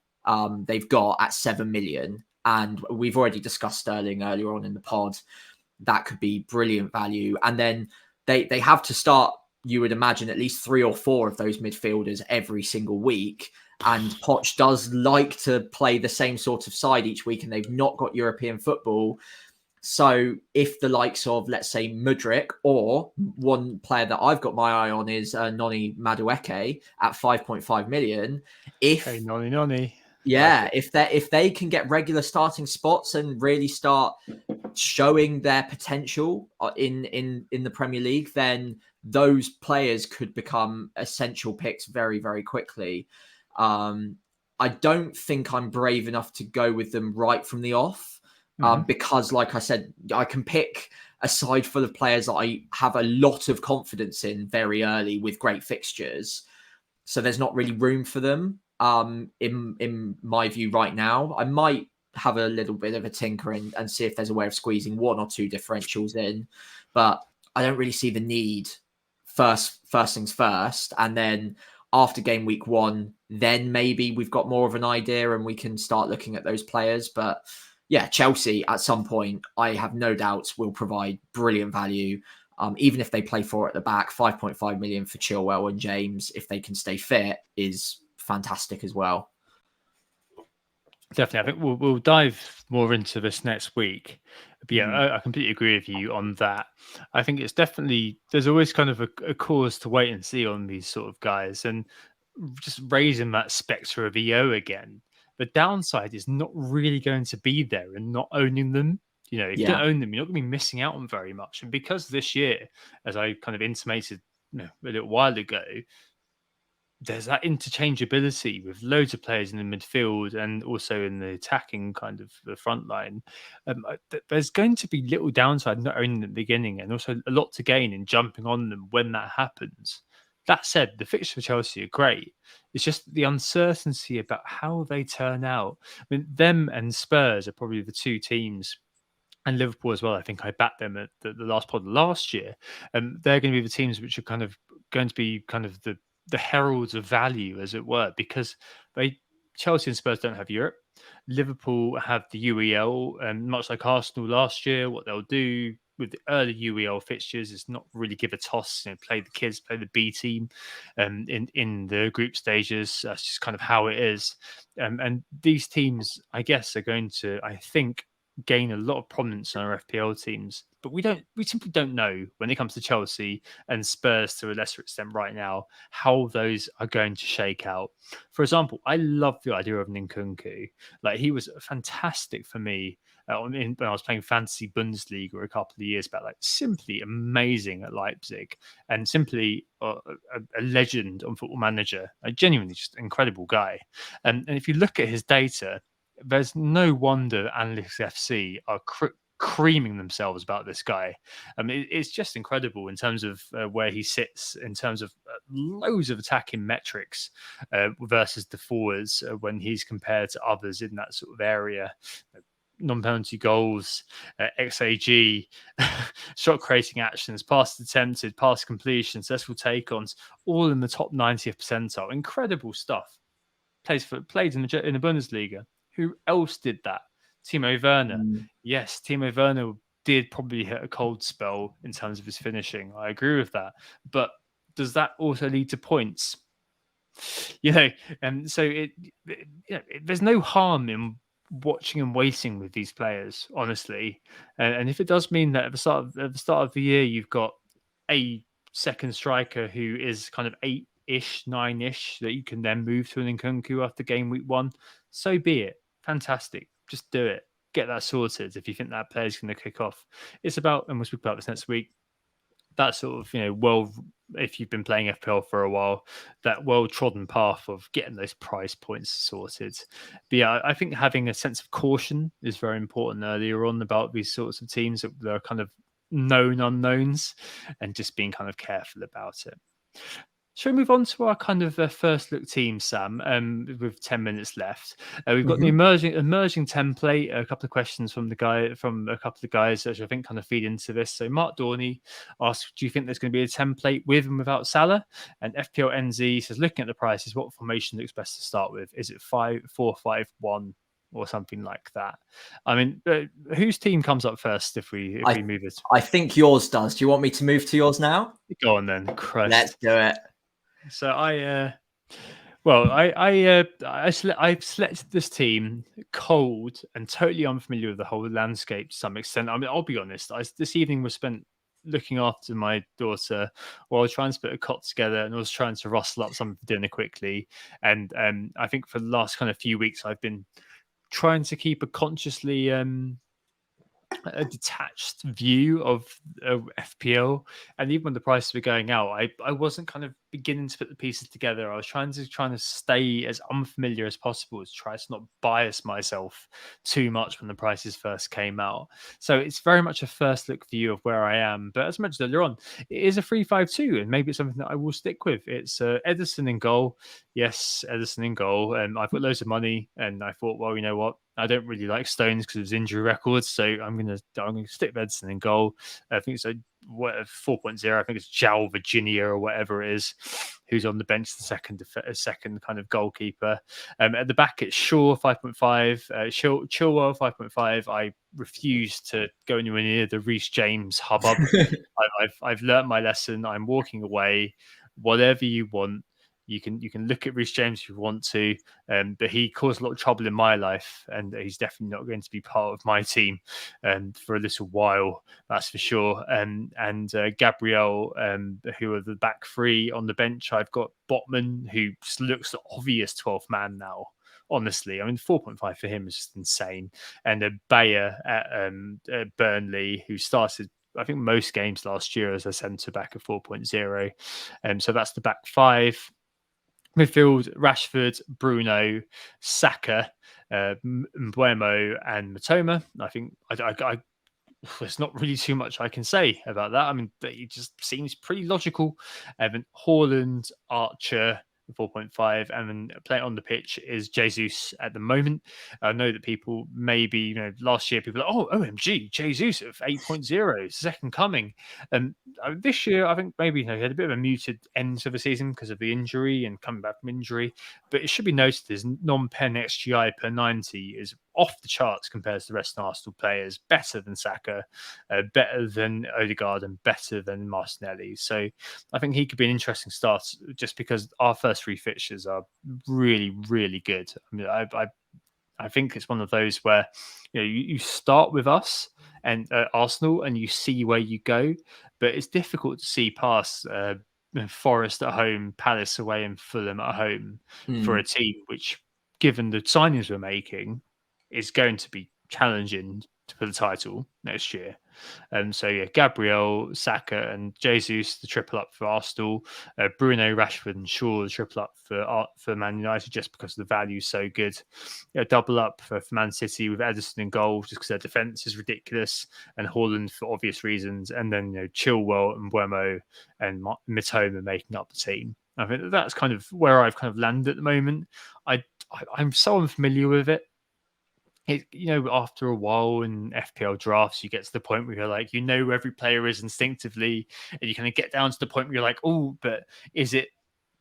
they've got at 7 million, and we've already discussed Sterling earlier on in the pod. That could be brilliant value. And then they have to start, you would imagine, at least 3 or 4 of those midfielders every single week. And Poch does like to play the same sort of side each week, and they've not got European football. So if the likes of, let's say, Mudryk, or one player that I've got my eye on is Noni Madueke at 5.5 million. Noni. Yeah, if they can get regular starting spots and really start showing their potential in the Premier League, then those players could become essential picks very, very quickly. I don't think I'm brave enough to go with them right from the off, because, like I said, I can pick a side full of players that I have a lot of confidence in very early with great fixtures. So there's not really room for them in my view right now. I might have a little bit of a tinker and see if there's a way of squeezing 1 or 2 differentials in, but I don't really see the need. First things first, and then after game week 1, then maybe we've got more of an idea and we can start looking at those players. But yeah, Chelsea at some point, I have no doubts, will provide brilliant value. Even if they play 4 at the back, 5.5 million for Chilwell and James, if they can stay fit, is fantastic as well. Definitely. I think we'll dive more into this next week. But yeah, I completely agree with you on that. I think it's definitely, there's always kind of a cause to wait and see on these sort of guys, and just raising that spectre of EO again. The downside is not really going to be there and not owning them. You know, if you don't own them, you're not going to be missing out on very much. And because this year, as I kind of intimated a little while ago, there's that interchangeability with loads of players in the midfield and also in the attacking kind of the front line. There's going to be little downside not owning them at the beginning, and also a lot to gain in jumping on them when that happens. That said, the fixtures for Chelsea are great. It's just the uncertainty about how they turn out. I mean, them and Spurs are probably the 2 teams, and Liverpool as well. I think I backed them at the last pod last year. And they're going to be the teams which are kind of going to be kind of the heralds of value, as it were, because Chelsea and Spurs don't have Europe. Liverpool have the UEL, and much like Arsenal last year, what they'll do with the early UEL fixtures is not really give a toss. Play the kids, play the B team, in the group stages. That's just kind of how it is. And these teams, I guess, are going to, I think, gain a lot of prominence in our FPL teams, but we simply don't know when it comes to Chelsea and Spurs to a lesser extent right now how those are going to shake out. For example, I love the idea of Nkunku. Like, he was fantastic for me when I was playing fantasy Bundesliga a couple of years back. Like, simply amazing at Leipzig, and simply a legend on Football Manager. A genuinely just incredible guy. And if you look at his data, there's no wonder Analytics FC are creaming themselves about this guy. I mean, it's just incredible in terms of where he sits in terms of loads of attacking metrics versus the forwards when he's compared to others in that sort of area. Non-penalty goals, XAG, shot creating actions, pass attempted, pass completion, successful take-ons, all in the top 90th percentile. Incredible stuff. Played in the Bundesliga. Who else did that? Timo Werner. Yes, Timo Werner did probably hit a cold spell in terms of his finishing. I agree with that. But does that also lead to points? So there's no harm in watching and waiting with these players, honestly. And if it does mean that at the start of the year you've got a second striker who is kind of 8-ish, 9-ish that you can then move to an Nkunku after game week 1, so be it. Fantastic. Just do it. Get that sorted if you think that player's going to kick off. It's about, and we'll speak about this next week, that sort of, if you've been playing FPL for a while, that well-trodden path of getting those price points sorted. But yeah, I think having a sense of caution is very important earlier on about these sorts of teams that are kind of known unknowns, and just being kind of careful about it. Shall we move on to our kind of first look team, Sam? With 10 minutes left, we've got the emerging template. A couple of questions from a couple of guys, which I think kind of feed into this. So Mark Dorney asks, "Do you think there's going to be a template with and without Salah?" And FPL NZ says, "Looking at the prices, what formation looks best to start with? Is it 5-4-5-1 or something like that?" I mean, whose team comes up first if we move it? I think yours does. Do you want me to move to yours now? Go on then, Christ. Let's do it. So I've selected this team cold and totally unfamiliar with the whole landscape to some extent. I mean, I'll be honest. This evening was spent looking after my daughter while trying to put a cot together, and I was trying to rustle up something for dinner quickly. And I think for the last kind of few weeks, I've been trying to keep a consciously a detached view of FPL, and even when the prices were going out, I wasn't kind of beginning to put the pieces together. I was trying to stay as unfamiliar as possible, to try to not bias myself too much when the prices first came out. So it's very much a first look view of where I am. But as mentioned earlier on, it is a 3-5-2, and maybe it's something that I will stick with. It's Ederson in goal. Yes, Ederson in goal. And I've got loads of money, and I thought, well, you know what? I don't really like Stones because of his injury records, so I'm gonna stick Edson in goal. I think it's a 4.0. I think it's João Virginia or whatever it is, who's on the bench, the second kind of goalkeeper. At the back, it's Shaw 5.5, Chilwell 5.5. I refuse to go anywhere near the Reece James hubbub. I've learnt my lesson. I'm walking away. Whatever you want. You can look at Reece James if you want to, but he caused a lot of trouble in my life, and he's definitely not going to be part of my team for a little while, that's for sure. And Gabriel, who are the back three on the bench. I've got Botman, who looks the obvious 12th man now. Honestly, I mean, 4.5 for him is just insane. And Bayer at Burnley, who started, I think, most games last year as a centre back at 4.0. So that's the back five. Midfield: Rashford, Bruno, Saka, Mbuemo, and Matoma. I think there's not really too much I can say about that. I mean, it just seems pretty logical. Then Haaland, Archer, 4.5, and then playing on the pitch is Jesus at the moment. I know that people maybe, last year people are like, oh, OMG, Jesus at 8.0, second coming. And this year, I think maybe he had a bit of a muted end to the season because of the injury and coming back from injury. But it should be noted his non-pen XGI per 90 is off the charts compared to the rest of Arsenal players, better than Saka, better than Odegaard, and better than Martinelli. So I think he could be an interesting start, just because our first three fixtures are really, really good. I mean, I think it's one of those where you start with us and Arsenal, and you see where you go, but it's difficult to see past Forest at home, Palace away, and Fulham at home for a team which, given the signings we're making, is going to be challenging for the title next year. So yeah, Gabriel, Saka, and Jesus, the triple up for Arsenal. Bruno, Rashford, and Shaw, the triple up for Man United, just because the value is so good. Double up for Man City with Ederson in goal, just because their defense is ridiculous, and Haaland for obvious reasons. And then Chilwell and Buemo and Mitoma making up the team. I think that's kind of where I've kind of landed at the moment. I'm so unfamiliar with it. After a while in FPL drafts, you get to the point where you're like, where every player is instinctively, and you kind of get down to the point where you're like, oh, but is it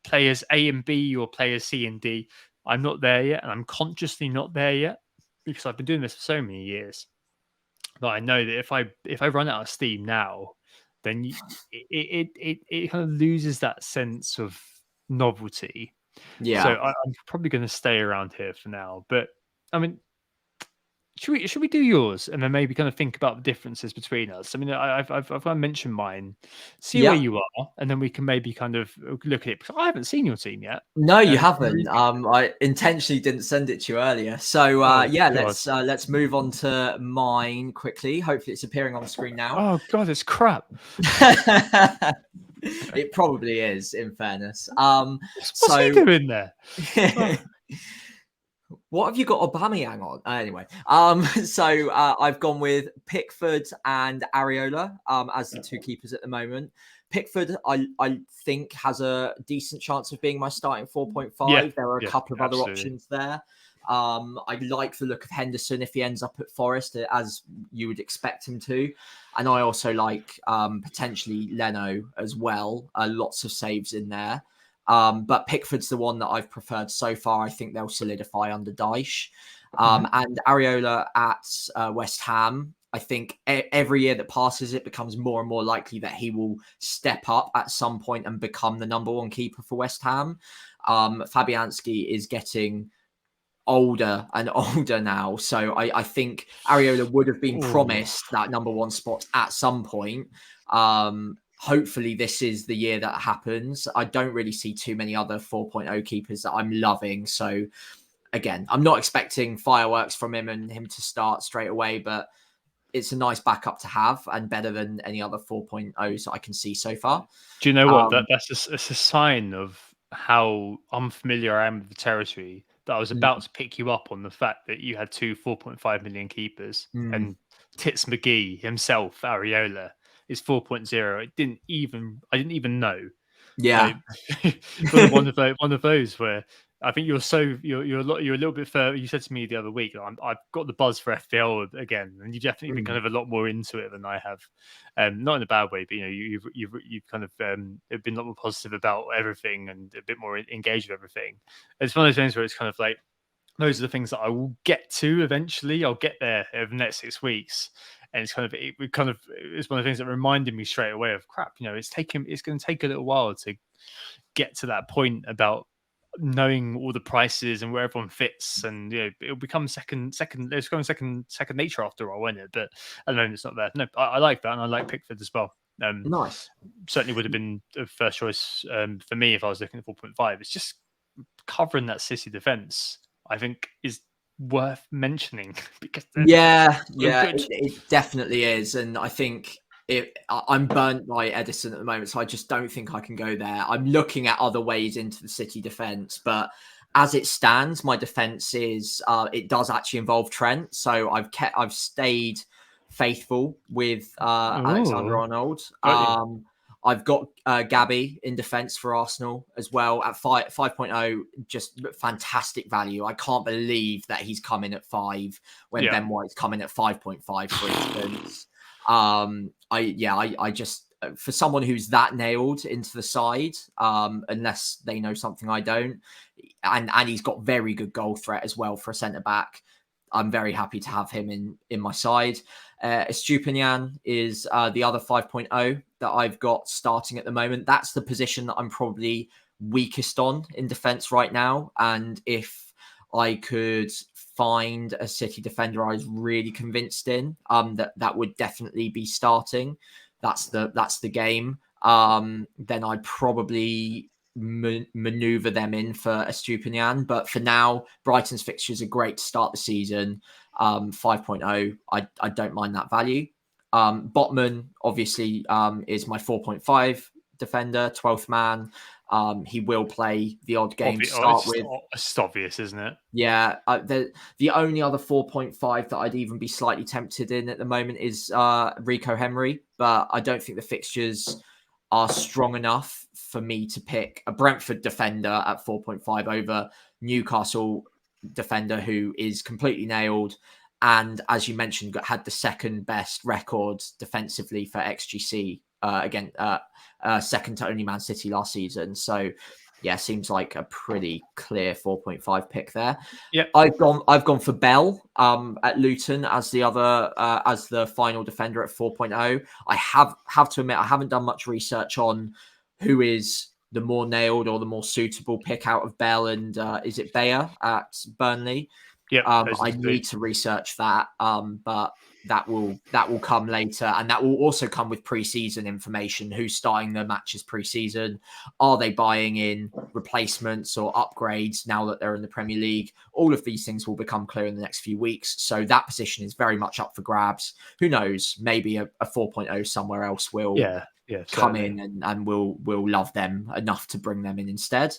players A and B or players C and D? I'm not there yet, and I'm consciously not there yet, because I've been doing this for so many years. But I know that if I run out of steam now, then it kind of loses that sense of novelty. Yeah. So I'm probably going to stay around here for now. But I mean, should we do yours and then maybe kind of think about the differences between us? I mean, I've kind of mentioned mine. See where Yeah. you are, and then we can maybe kind of look at it. Because I haven't seen your team yet. No, you I'm really haven't. I intentionally didn't send it to you earlier. So Oh yeah, god. let's move on to mine quickly. Hopefully, it's appearing on the screen now. Oh god, it's crap. It probably is, in fairness. What's he doing there? Oh. What have you got Aubameyang on? Anyway, so I've gone with Pickford and Areola as the two keepers at the moment. Pickford, I think, has a decent chance of being my starting 4.5. Yeah, There are a couple of other absolutely. options there. I like the look of Henderson if he ends up at Forest, as you would expect him to. And I also like potentially Leno as well. Lots of saves in there. But Pickford's the one that I've preferred so far. I think they'll solidify under Dyche. And Areola at West Ham. I think every year that passes, it becomes more and more likely that he will step up at some point and become the number one keeper for West Ham. Fabianski is getting older and older now. So I think Areola would have been promised that number one spot at some point. Hopefully this is the year that happens. I don't really see too many other 4.0 keepers that I'm loving. So again, I'm not expecting fireworks from him and him to start straight away, but it's a nice backup to have and better than any other 4.0s that I can see so far. Do you know what? That's a sign of how unfamiliar I am with the territory, that I was about to pick you up on the fact that you had two 4.5 million keepers and Tits McGee himself, Areola, is 4.0. I didn't even know. Yeah. One of those where I think you're a little bit further. You said to me the other week, I've got the buzz for FPL again, and you've definitely been kind of a lot more into it than I have. Not in a bad way, but you've kind of been a lot more positive about everything and a bit more engaged with everything. It's one of those things where it's kind of like, those are the things that I will get to eventually. I'll get there over the next 6 weeks. And it's it's one of the things that reminded me straight away of crap. It's going to take a little while to get to that point about knowing all the prices and where everyone fits, and it'll become second nature after all, won't it? But at the moment it's not there. No, I like that, and I like Pickford as well. Nice. Certainly would have been the first choice for me if I was looking at 4.5. It's just covering that City defense, I think, is worth mentioning because it definitely is. And I think I'm burnt by Edison at the moment, so I just don't think I can go there. I'm looking at other ways into the City defense, but as it stands, my defense is it does actually involve Trent. So I've stayed faithful with Alexander-Arnold. I've got Gabby in defense for Arsenal as well at 5.0, just fantastic value. I can't believe that he's coming at 5 when Ben White's coming at 5.5, for instance. I just, for someone who's that nailed into the side, unless they know something I don't, and he's got very good goal threat as well for a centre back, I'm very happy to have him in my side. Estupinian is the other 5.0 that I've got starting at the moment. That's the position that I'm probably weakest on in defense right now. And if I could find a City defender I was really convinced in, that would definitely be starting. That's the game. Then I'd probably maneuver them in for Estupinian. But for now, Brighton's fixtures are great to start the season. 5.0, I don't mind that value. Botman, obviously, is my 4.5 defender, 12th man. He will play the odd game to start with. It's obvious, isn't it? Yeah. The only other 4.5 that I'd even be slightly tempted in at the moment is Rico Henry, but I don't think the fixtures are strong enough for me to pick a Brentford defender at 4.5 over Newcastle defender who is completely nailed. And as you mentioned, had the second best record defensively for XGC second to only Man City last season. So yeah, seems like a pretty clear 4.5 pick there. Yeah, I've gone for Bell at Luton as the other as the final defender at 4.0. I have to admit I haven't done much research on who is the more nailed or the more suitable pick out of Bell and is it Bayer at Burnley? Yeah, I need to research that, but that will come later, and that will also come with pre-season information. Who's starting their matches pre-season? Are they buying in replacements or upgrades now that they're in the Premier League? All of these things will become clear in the next few weeks. So that position is very much up for grabs. Who knows? Maybe a 4.0 somewhere else will come in and we'll love them enough to bring them in instead.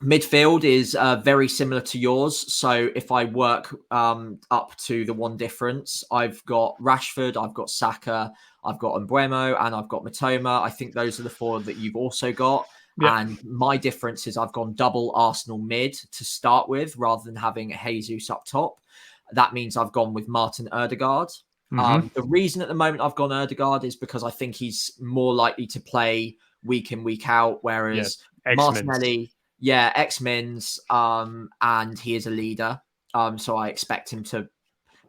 Midfield is very similar to yours. So if I work up to the one difference, I've got Rashford, I've got Saka, I've got Mbeumo, and I've got Matoma. I think those are the four that you've also got. Yep. And my difference is I've gone double Arsenal mid to start with, rather than having Jesus up top. That means I've gone with Martin Ødegaard. The reason at the moment I've gone Ødegaard is because I think he's more likely to play week in, week out, whereas Martinelli... Yeah, ex-Mins, and he is a leader. So I expect him to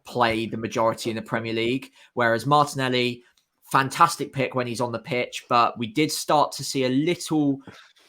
play the majority in the Premier League. Whereas Martinelli, fantastic pick when he's on the pitch, but we did start to see a little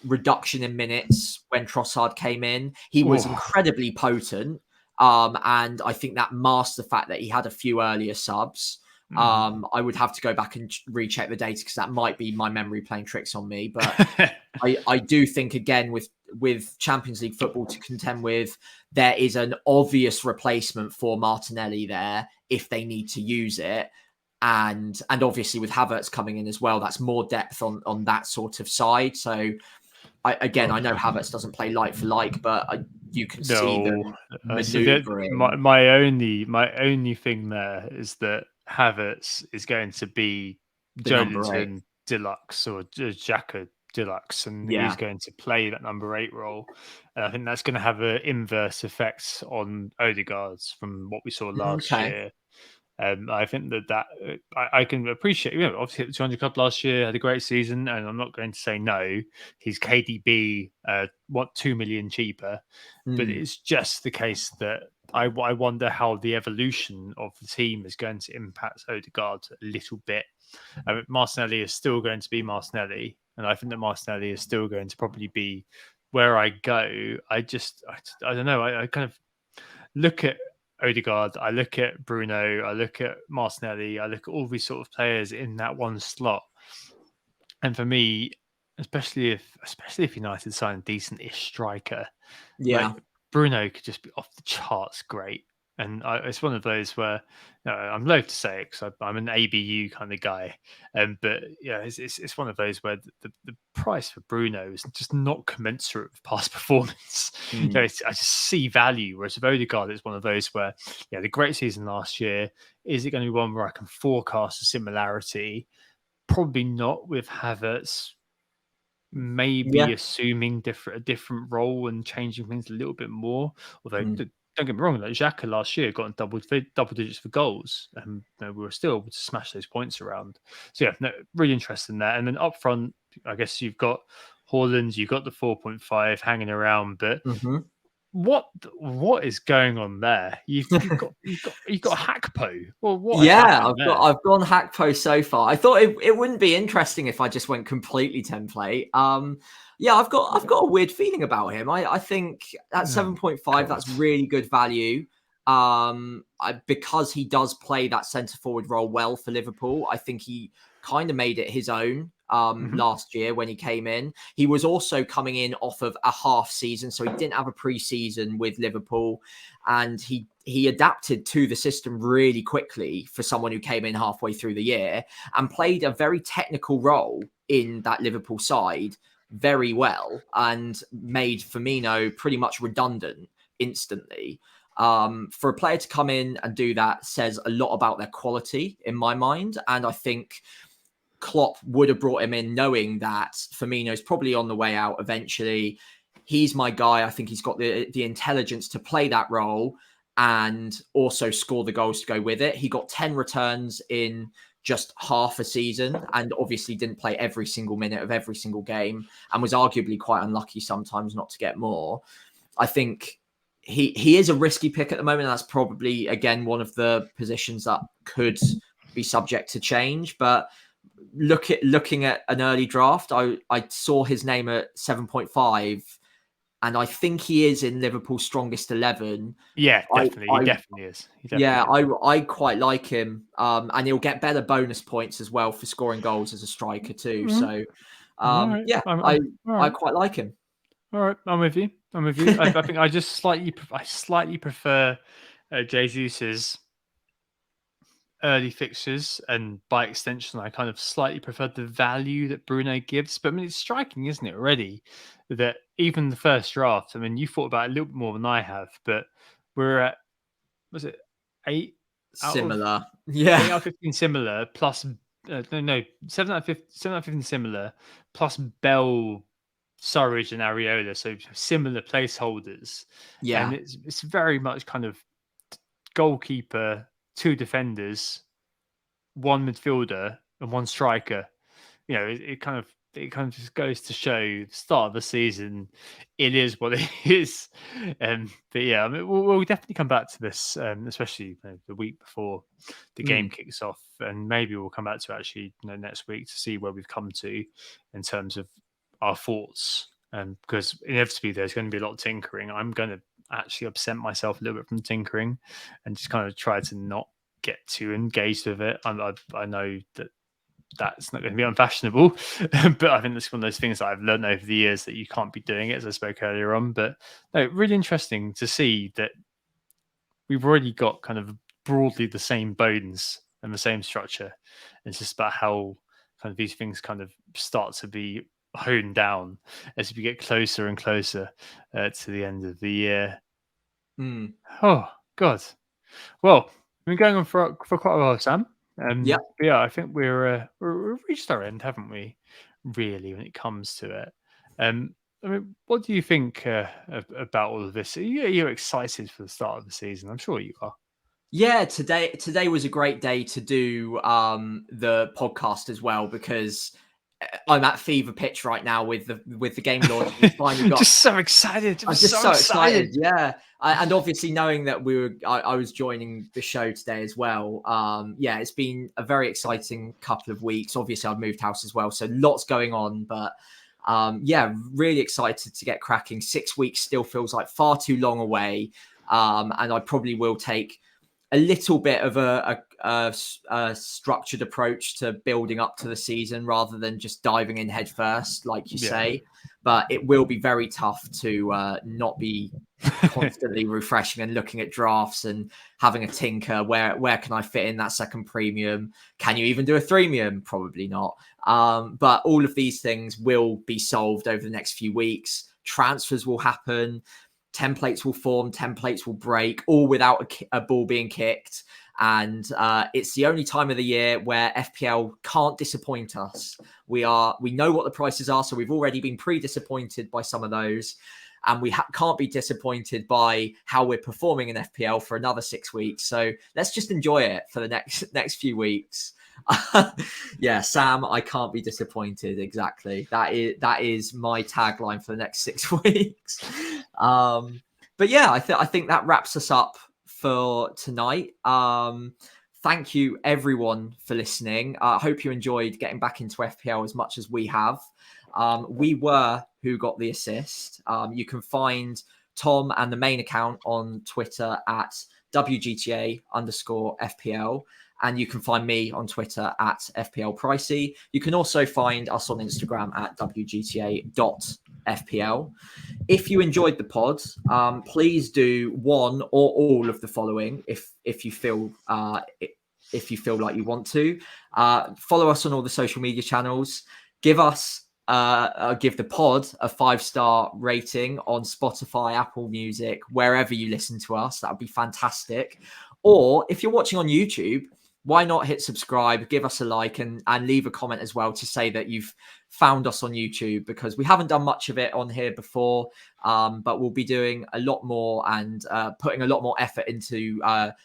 reduction in minutes when Trossard came in. He was incredibly potent, and I think that masked the fact that he had a few earlier subs. I would have to go back and recheck the data because that might be my memory playing tricks on me. But I do think, again, with Champions League football to contend with, there is an obvious replacement for Martinelli there if they need to use it. And obviously with Havertz coming in as well, that's more depth on that sort of side. So I know Havertz doesn't play like for like, but you can see them maneuvering. My only thing there is that Havertz is going to be Joelinton Deluxe or Xhaka Deluxe, and he's going to play that number 8 role. And I think that's going to have an inverse effect on Odegaard's from what we saw last year. I think that I can appreciate. Obviously hit the 200 club last year, had a great season, and I'm not going to say no. He's KDB, 2 million cheaper, but it's just the case that I wonder how the evolution of the team is going to impact Odegaard a little bit. Martinelli is still going to be Martinelli, and I think that Martinelli is still going to probably be where I go. I don't know. I kind of look at Odegaard, I look at Bruno, I look at Martinelli, I look at all these sort of players in that one slot. And for me, especially if United sign a decent-ish striker, Bruno could just be off the charts great. And it's one of those where I'm loath to say it because I'm an ABU kind of guy, but yeah, it's one of those where the price for Bruno is just not commensurate with past performance. I just see value, whereas with Odegaard, it's one of those where the great season last year, is it going to be one where I can forecast a similarity? Probably not with Havertz. Maybe assuming a different role and changing things a little bit more, although. Don't get me wrong, like Xhaka last year got in double digits for goals, and we were still able to smash those points around. So really interested in that. And then up front, I guess you've got Haaland, you've got the 4.5 hanging around, but what is going on there? You've got Hackpo. Well, what? I've gone Hackpo so far. I thought it wouldn't be interesting if I just went completely template. I've got a weird feeling about him. I think at 7.5, that's really good value. Because he does play that centre forward role well for Liverpool. I think he kind of made it his own last year when he came in. He was also coming in off of a half season, so he didn't have a pre-season with Liverpool, and he adapted to the system really quickly for someone who came in halfway through the year and played a very technical role in that Liverpool side very well and made Firmino pretty much redundant instantly. For a player to come in and do that says a lot about their quality in my mind. And I think Klopp would have brought him in knowing that Firmino's probably on the way out eventually. He's my guy. I think he's got the intelligence to play that role and also score the goals to go with it. He got 10 returns in just half a season and obviously didn't play every single minute of every single game and was arguably quite unlucky sometimes not to get more. I think he is a risky pick at the moment. That's probably, again, one of the positions that could be subject to change. But looking at an early draft, I saw his name at 7.5, and I think he is in Liverpool's strongest 11. Yeah, definitely. He definitely is. I quite like him, and he'll get better bonus points as well for scoring goals as a striker too. So, I quite like him. All right, I'm with you. I think I just slightly prefer Jesus's early fixtures, and by extension, I kind of slightly prefer the value that Bruno gives. But I mean, it's striking, isn't it? Already that even the first draft. I mean, you thought about it a little bit more than I have, but we're at, was it 8 Similar, 8 out of 15 similar plus 7 out of 15 similar plus Bell, Surridge, and Areola, so similar placeholders. Yeah, And it's very much kind of goalkeeper, 2 defenders, 1 midfielder, and 1 striker. You know, it kind of just goes to show the start of the season, it is what it is. But yeah, I mean, we'll definitely come back to this, especially the week before the game kicks off, and maybe we'll come back to actually next week to see where we've come to in terms of our thoughts. Because inevitably there's going to be a lot of tinkering. I'm going to actually absent myself a little bit from tinkering and just kind of try to not get too engaged with it. I know that that's not going to be unfashionable, but I think that's one of those things that I've learned over the years, that you can't be doing it, as I spoke earlier on. But no, really interesting to see that we've already got kind of broadly the same bones and the same structure. It's just about how kind of these things kind of start to be honed down as we get closer and closer to the end of the year. Oh God. Well, we've been going on for quite a while, Sam. yeah. Yeah, I think we've reached our end, haven't we? Really, when it comes to it. I mean, what do you think about all of this? Are you excited for the start of the season? I'm sure you are. Yeah, today was a great day to do the podcast as well, because I'm at fever pitch right now with the game launch. We finally got just so excited. I'm just so excited. Yeah, and obviously knowing that I was joining the show today as well. Yeah, it's been a very exciting couple of weeks. Obviously, I've moved house as well, so lots going on. But yeah, really excited to get cracking. 6 weeks still feels like far too long away, and I probably will take a little bit of a structured approach to building up to the season rather than just diving in head first, like you say. But it will be very tough to not be constantly refreshing and looking at drafts and having a tinker. Where can I fit in that second premium? Can you even do a threemium? Probably not. But all of these things will be solved over the next few weeks. Transfers will happen. Templates will form, templates will break, all without a ball being kicked. And it's the only time of the year where FPL can't disappoint us. We know what the prices are, so we've already been pre-disappointed by some of those. And we can't be disappointed by how we're performing in FPL for another 6 weeks. So let's just enjoy it for the next few weeks. Yeah, Sam, I can't be disappointed. Exactly. That is my tagline for the next 6 weeks. But yeah, I think that wraps us up for tonight. Thank you everyone for listening. I hope you enjoyed getting back into FPL as much as we have. We were Who Got the Assist. You can find Tom and the main account on Twitter at WGTA_FPL. And you can find me on Twitter at FPL Pricey. You can also find us on Instagram at WGTA.FPL. If you enjoyed the pod, please do one or all of the following if you feel like you want to. Follow us on all the social media channels. Give the pod a 5-star rating on Spotify, Apple Music, wherever you listen to us. That would be fantastic. Or if you're watching on YouTube, why not hit subscribe, give us a like, and leave a comment as well to say that you've found us on YouTube, because we haven't done much of it on here before, but we'll be doing a lot more and putting a lot more effort into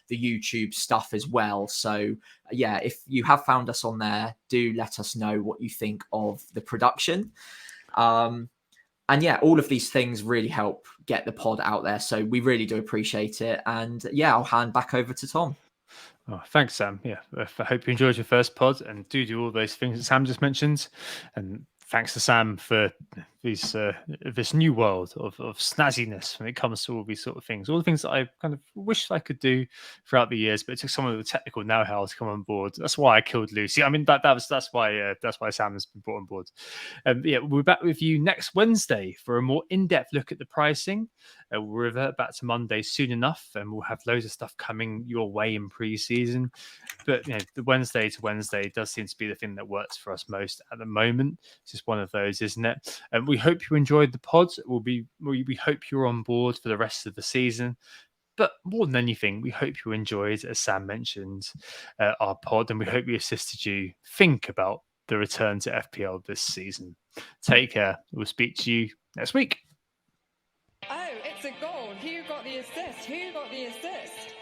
the YouTube stuff as well. So yeah, if you have found us on there, do let us know what you think of the production. And yeah, all of these things really help get the pod out there. So we really do appreciate it. And yeah, I'll hand back over to Tom. Oh, thanks, Sam. Yeah, I hope you enjoyed your first pod and do all those things that Sam just mentioned. And thanks to Sam for this new world of snazziness when it comes to all these sort of things. All the things that I kind of wish I could do throughout the years, but it took some of the technical know-how to come on board. That's why I killed Lucy. I mean, that's why Sam has been brought on board. Yeah, we'll be back with you next Wednesday for a more in-depth look at the pricing. We'll revert back to Monday soon enough, and we'll have loads of stuff coming your way in pre-season. But the Wednesday to Wednesday does seem to be the thing that works for us most at the moment. It's just one of those, isn't it? And we hope you enjoyed the pod. We hope you're on board for the rest of the season. But more than anything, we hope you enjoyed, as Sam mentioned, our pod, and we hope we assisted you think about the return to FPL this season. Take care. We'll speak to you next week. Oh, it's a goal. Who got the assist? Who got the assist?